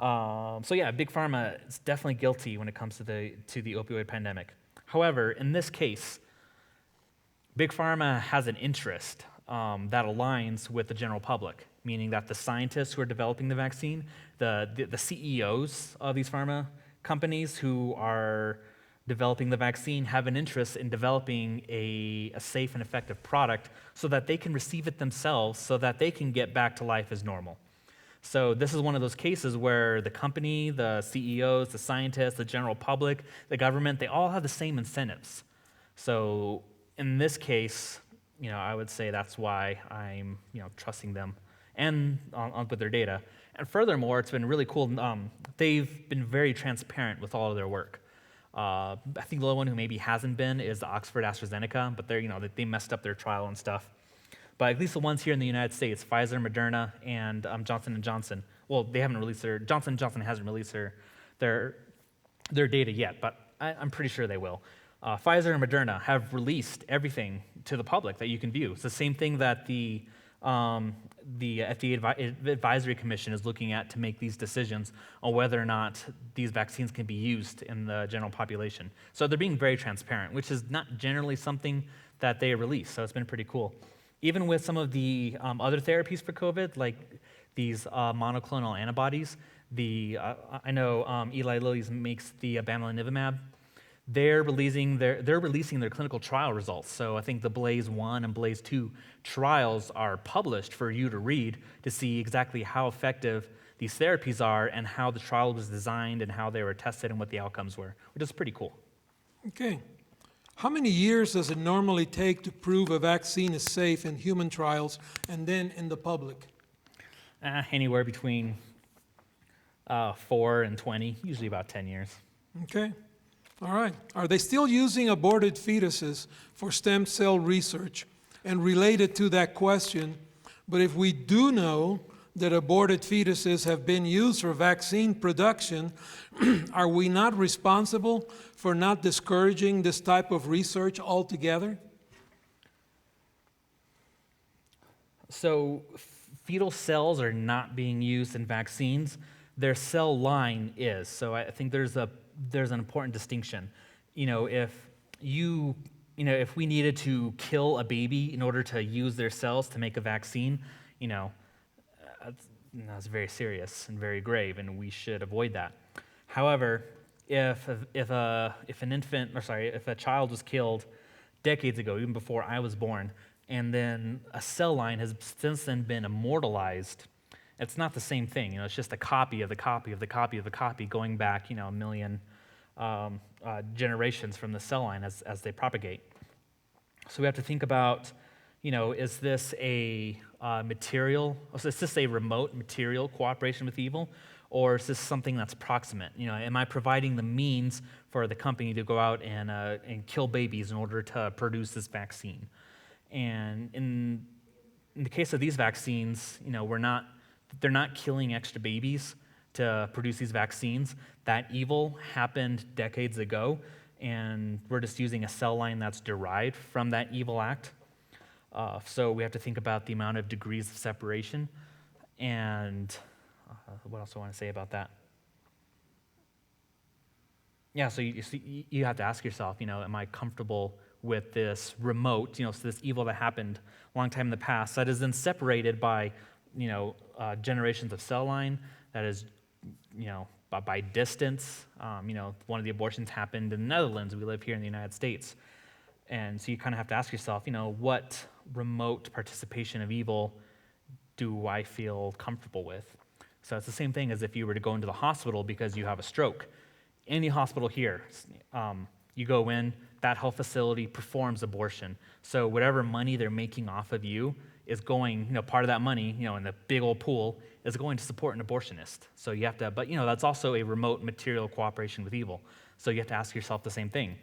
So yeah, Big Pharma is definitely guilty when it comes to the opioid pandemic. However, in this case, Big Pharma has an interest that aligns with the general public, meaning that the scientists who are developing the vaccine, the CEOs of these pharma companies who are developing the vaccine have an interest in developing a safe and effective product so that they can receive it themselves so that they can get back to life as normal. So this is one of those cases where the company, the CEOs, the scientists, the general public, the government, they all have the same incentives. So in this case, I would say that's why I'm, trusting them and with their data. And furthermore, it's been really cool. They've been very transparent with all of their work. I think the only one who maybe hasn't been is the Oxford AstraZeneca, but they messed up their trial and stuff. But at least the ones here in the United States, Pfizer, Moderna, and Johnson & Johnson, well, they haven't released Johnson & Johnson hasn't released their data yet, but I'm pretty sure they will. Pfizer and Moderna have released everything to the public that you can view. It's the same thing that the FDA Advisory Commission is looking at to make these decisions on whether or not these vaccines can be used in the general population. So they're being very transparent, which is not generally something that they release, so it's been pretty cool. Even with some of the other therapies for COVID, like these monoclonal antibodies, I know Eli Lilly's makes the bamlanivimab. They're releasing their clinical trial results. So I think the Blaze 1 and Blaze 2 trials are published for you to read to see exactly how effective these therapies are and how the trial was designed and how they were tested and what the outcomes were, which is pretty cool. Okay. How many years does it normally take to prove a vaccine is safe in human trials and then in the public? Anywhere between 4 and 20, usually about 10 years. Okay. All right. Are they still using aborted fetuses for stem cell research? And related to that question, but if we do know that aborted fetuses have been used for vaccine production, are we not responsible for not discouraging this type of research altogether? So fetal cells are not being used in vaccines. Their cell line is. So I think there's an important distinction. If we needed to kill a baby in order to use their cells to make a vaccine, that's very serious and very grave, and we should avoid that. However, if a child was killed decades ago, even before I was born, and then a cell line has since then been immortalized, it's not the same thing. It's just a copy of the copy of the copy of the copy going back, a million generations from the cell line as they propagate. So we have to think about, is this a remote material cooperation with evil, or is this something that's proximate? Am I providing the means for the company to go out and kill babies in order to produce this vaccine? And in the case of these vaccines, they're not killing extra babies to produce these vaccines. That evil happened decades ago, and we're just using a cell line that's derived from that evil act. So we have to think about the amount of degrees of separation. And what else do I want to say about that? Yeah, so you have to ask yourself, am I comfortable with this remote, so this evil that happened a long time in the past that is then separated by, generations of cell line, that is, by distance. One of the abortions happened in the Netherlands. We live here in the United States. And so you kind of have to ask yourself, what remote participation of evil do I feel comfortable with? So it's the same thing as if you were to go into the hospital because you have a stroke. Any hospital here, you go in, that health facility performs abortion. So whatever money they're making off of you is going, part of that money, in the big old pool is going to support an abortionist. So you have to, but that's also a remote material cooperation with evil. So you have to ask yourself the same thing.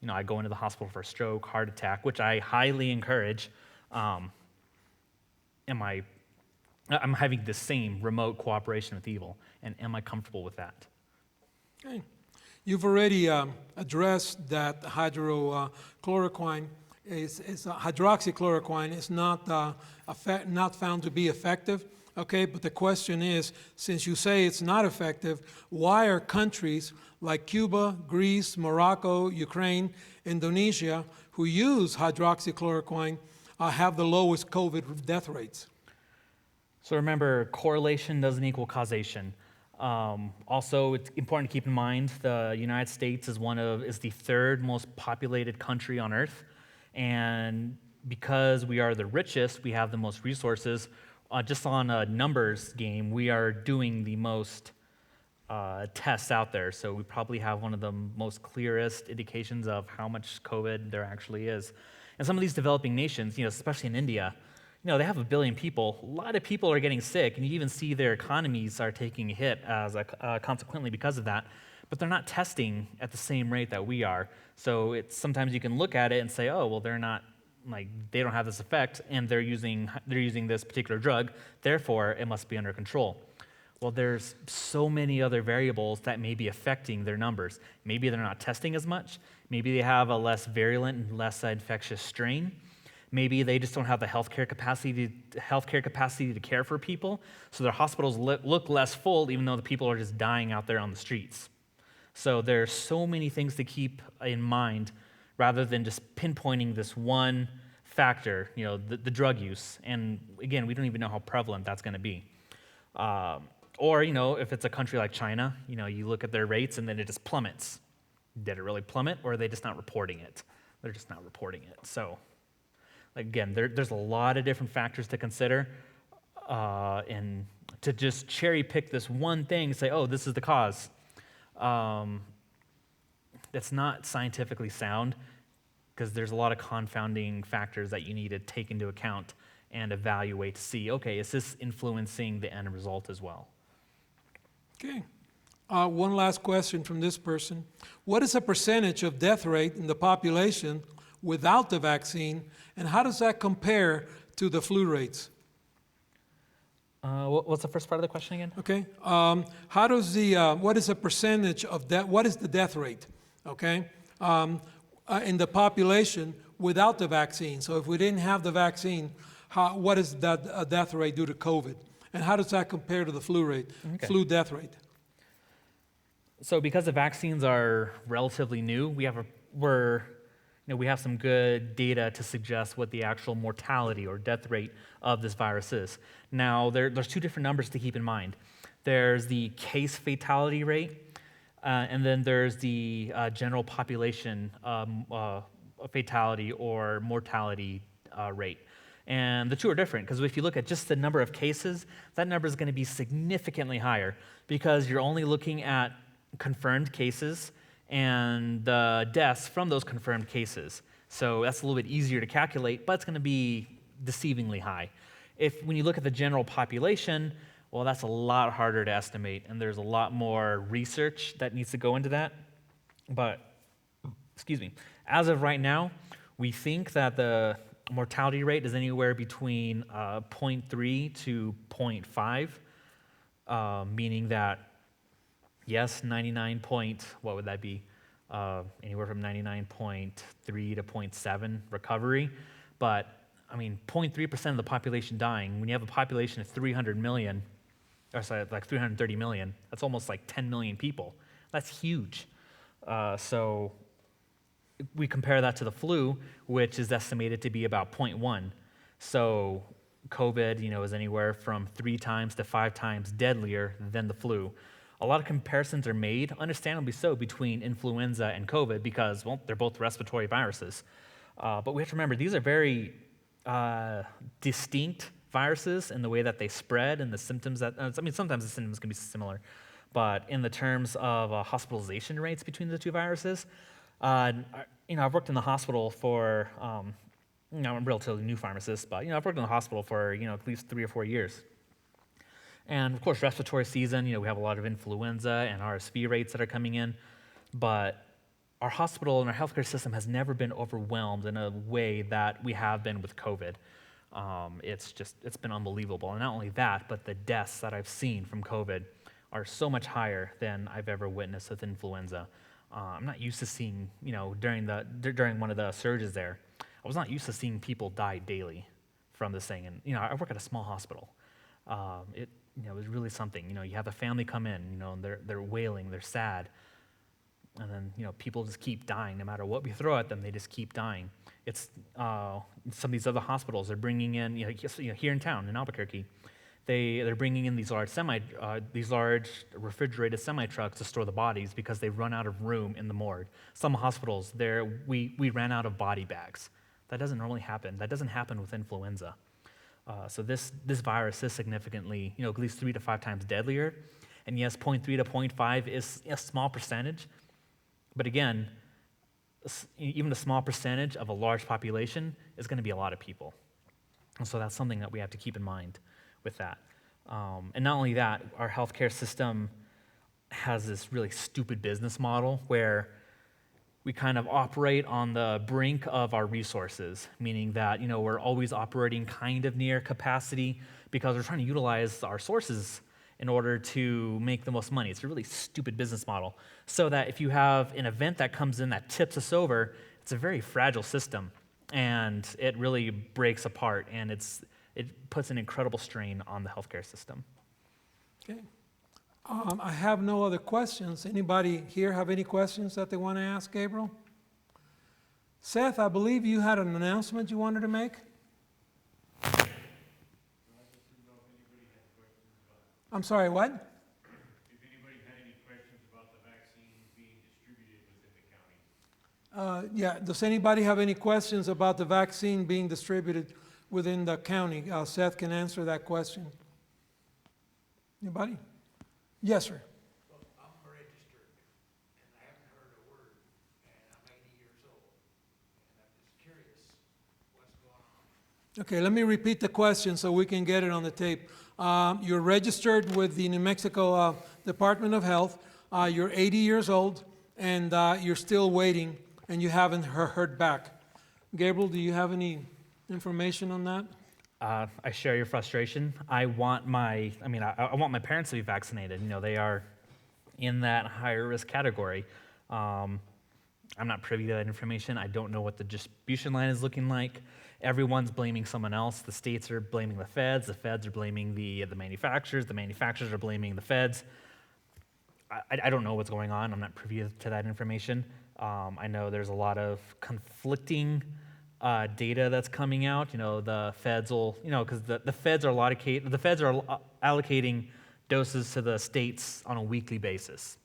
I go into the hospital for a stroke, heart attack, which I highly encourage. I'm having the same remote cooperation with evil, and am I comfortable with that? Okay. You've already addressed that hydroxychloroquine is not found to be effective Okay, but the question is, since you say it's not effective, why are countries like Cuba, Greece, Morocco, Ukraine, Indonesia, who use hydroxychloroquine, have the lowest COVID death rates? So remember, correlation doesn't equal causation. Also, it's important to keep in mind the United States is the third most populated country on Earth, and because we are the richest, we have the most resources. Just on a numbers game, we are doing the most tests out there, so we probably have one of the most clearest indications of how much COVID there actually is. And some of these developing nations, especially in India, they have 1 billion people. A lot of people are getting sick, and you even see their economies are taking a hit as consequently because of that. But they're not testing at the same rate that we are. So sometimes you can look at it and say, oh, well, they don't have this effect, and they're using this particular drug. Therefore, it must be under control. Well, there's so many other variables that may be affecting their numbers. Maybe they're not testing as much. Maybe they have a less virulent and less infectious strain. Maybe they just don't have the healthcare capacity to care for people, so their hospitals look less full, even though the people are just dying out there on the streets. So there's so many things to keep in mind, rather than just pinpointing this one factor, the drug use. And again, we don't even know how prevalent that's going to be. Or if it's a country like China, you look at their rates and then it just plummets. Did it really plummet, or are they just not reporting it? They're just not reporting it. So. Again, there's a lot of different factors to consider, and to just cherry pick this one thing and say, oh, this is the cause, that's not scientifically sound, because there's a lot of confounding factors that you need to take into account and evaluate to see, okay, is this influencing the end result as well? Okay. One last question from this person. What is the percentage of death rate in the population without the vaccine, and how does that compare to the flu rates? What's the first part of the question again? Okay. What is the percentage of death? What is the death rate? Okay. In the population without the vaccine. So if we didn't have the vaccine, what is that death rate due to COVID? And how does that compare to the flu rate, flu death rate? So because the vaccines are relatively new, we have some good data to suggest what the actual mortality or death rate of this virus is. Now, there's two different numbers to keep in mind. There's the case fatality rate, and then there's the general population fatality or mortality rate. And the two are different, because if you look at just the number of cases, that number is going to be significantly higher, because you're only looking at confirmed cases and the deaths from those confirmed cases. So that's a little bit easier to calculate, but it's going to be deceivingly high. When you look at the general population, well, that's a lot harder to estimate, and there's a lot more research that needs to go into that. But, as of right now, we think that the mortality rate is anywhere between 0.3 to 0.5, meaning that yes, 99 point, what would that be? Anywhere from 99.3 to 0.7 recovery. But, 0.3% of the population dying, when you have a population of 330 million, that's almost like 10 million people. That's huge. So we compare that to the flu, which is estimated to be about 0.1. So COVID, is anywhere from 3 times to 5 times deadlier than the flu. A lot of comparisons are made, understandably so, between influenza and COVID because, well, they're both respiratory viruses. But we have to remember, these are very distinct viruses in the way that they spread and the symptoms sometimes the symptoms can be similar, but in the terms of hospitalization rates between the two viruses, I've worked in the hospital for, I'm a relatively new pharmacist, but, I've worked in the hospital for, at least 3 or 4 years. And of course, respiratory season, we have a lot of influenza and RSV rates that are coming in, but our hospital and our healthcare system has never been overwhelmed in a way that we have been with COVID. It's been unbelievable. And not only that, but the deaths that I've seen from COVID are so much higher than I've ever witnessed with influenza. I'm not used to seeing, during one of the surges there, I was not used to seeing people die daily from this thing. And, I work at a small hospital. It was really something. You have a family come in, and they're wailing, they're sad, and then people just keep dying. No matter what we throw at them, they just keep dying. It's some of these other hospitals. They're bringing in, here in town in Albuquerque, they're bringing in these large refrigerated semi trucks to store the bodies because they've run out of room in the morgue. Some hospitals, we ran out of body bags. That doesn't normally happen. That doesn't happen with influenza. So this virus is significantly, at least 3 to 5 times deadlier. And yes, 0.3 to 0.5 is a small percentage. But again, even a small percentage of a large population is going to be a lot of people. And so that's something that we have to keep in mind with that. And not only that, our healthcare system has this really stupid business model where we kind of operate on the brink of our resources, meaning that we're always operating kind of near capacity because we're trying to utilize our sources in order to make the most money. It's a really stupid business model. So that if you have an event that comes in that tips us over, it's a very fragile system, and it really breaks apart, and it puts an incredible strain on the healthcare system. Okay. I have no other questions. Anybody here have any questions that they want to ask Gabriel? Seth, I believe you had an announcement you wanted to make. I'm sorry, what? If anybody had any questions about the vaccines being distributed within the county. Yeah, does anybody have any questions about the vaccine being distributed within the county? Seth can answer that question. Anybody? Yes, sir. Well, I'm registered, and I haven't heard a word, and I'm 80 years old, and I'm just curious what's going on. Okay, let me repeat the question so we can get it on the tape. You're registered with the New Mexico Department of Health. You're 80 years old, and you're still waiting, and you haven't heard back. Gabriel, do you have any information on that? I share your frustration. I want my parents to be vaccinated. They are in that higher risk category. I'm not privy to that information. I don't know what the distribution line is looking like. Everyone's blaming someone else. The states are blaming the feds are blaming the manufacturers are blaming the feds. I don't know what's going on. I'm not privy to that information. I know there's a lot of conflicting data that's coming out. The feds will, because the feds are allocating doses to the states on a weekly basis.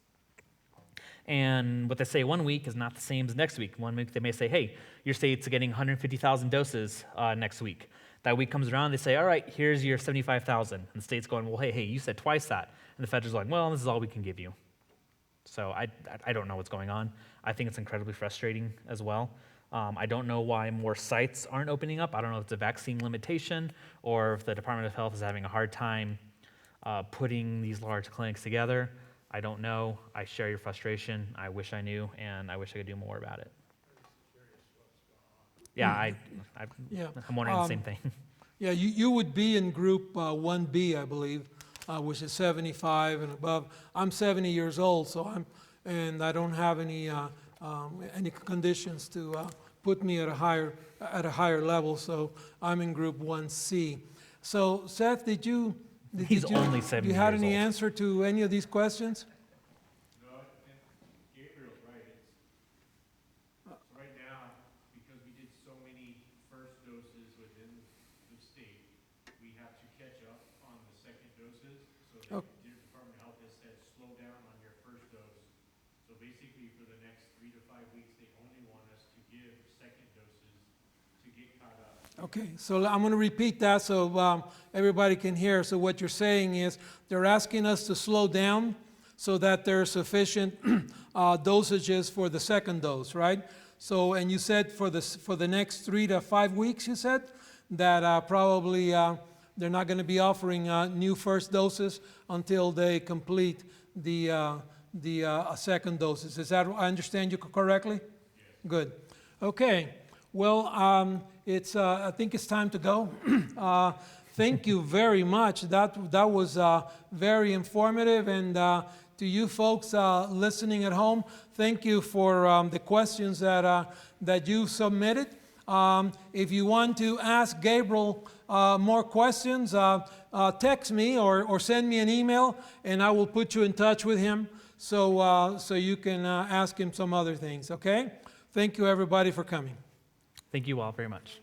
And what they say one week is not the same as next week. One week they may say, hey, your state's getting 150,000 doses next week. That week comes around, they say, all right, here's your 75,000. And the state's going, well, hey, you said twice that. And the feds are like, well, this is all we can give you. So I don't know what's going on. I think it's incredibly frustrating as well. I don't know why more sites aren't opening up. I don't know if it's a vaccine limitation or if the Department of Health is having a hard time putting these large clinics together. I don't know. I share your frustration. I wish I knew, and I wish I could do more about it. Yeah, I'm wondering the same thing. Yeah, you would be in group 1B, I believe, which is 75 and above. I'm 70 years old, and I don't have any conditions to put me at a higher level, so I'm in group 1C. So Seth, He's only 70 you had years any old. answer to any of these questions? No, and Gabriel's right. It's right now, because we did so many first doses within the state, we have to catch up on the second doses. So the Department of Health has said, slow down on your first dose. So basically, for the next 3 to 5 weeks, they only want us to give second doses to get caught up. Okay, so I'm going to repeat that so everybody can hear. So what you're saying is they're asking us to slow down so that there are sufficient dosages for the second dose, right? So, and you said for the next 3 to 5 weeks, you said that probably they're not going to be offering new first doses until they complete the second doses. Is that, I understand you correctly? Yes. Good. Okay. Well, I think it's time to go. Thank you very much. That was very informative. And to you folks listening at home, thank you for the questions that you submitted. If you want to ask Gabriel more questions, text me or send me an email, and I will put you in touch with him so you can ask him some other things, okay? Thank you, everybody, for coming. Thank you all very much.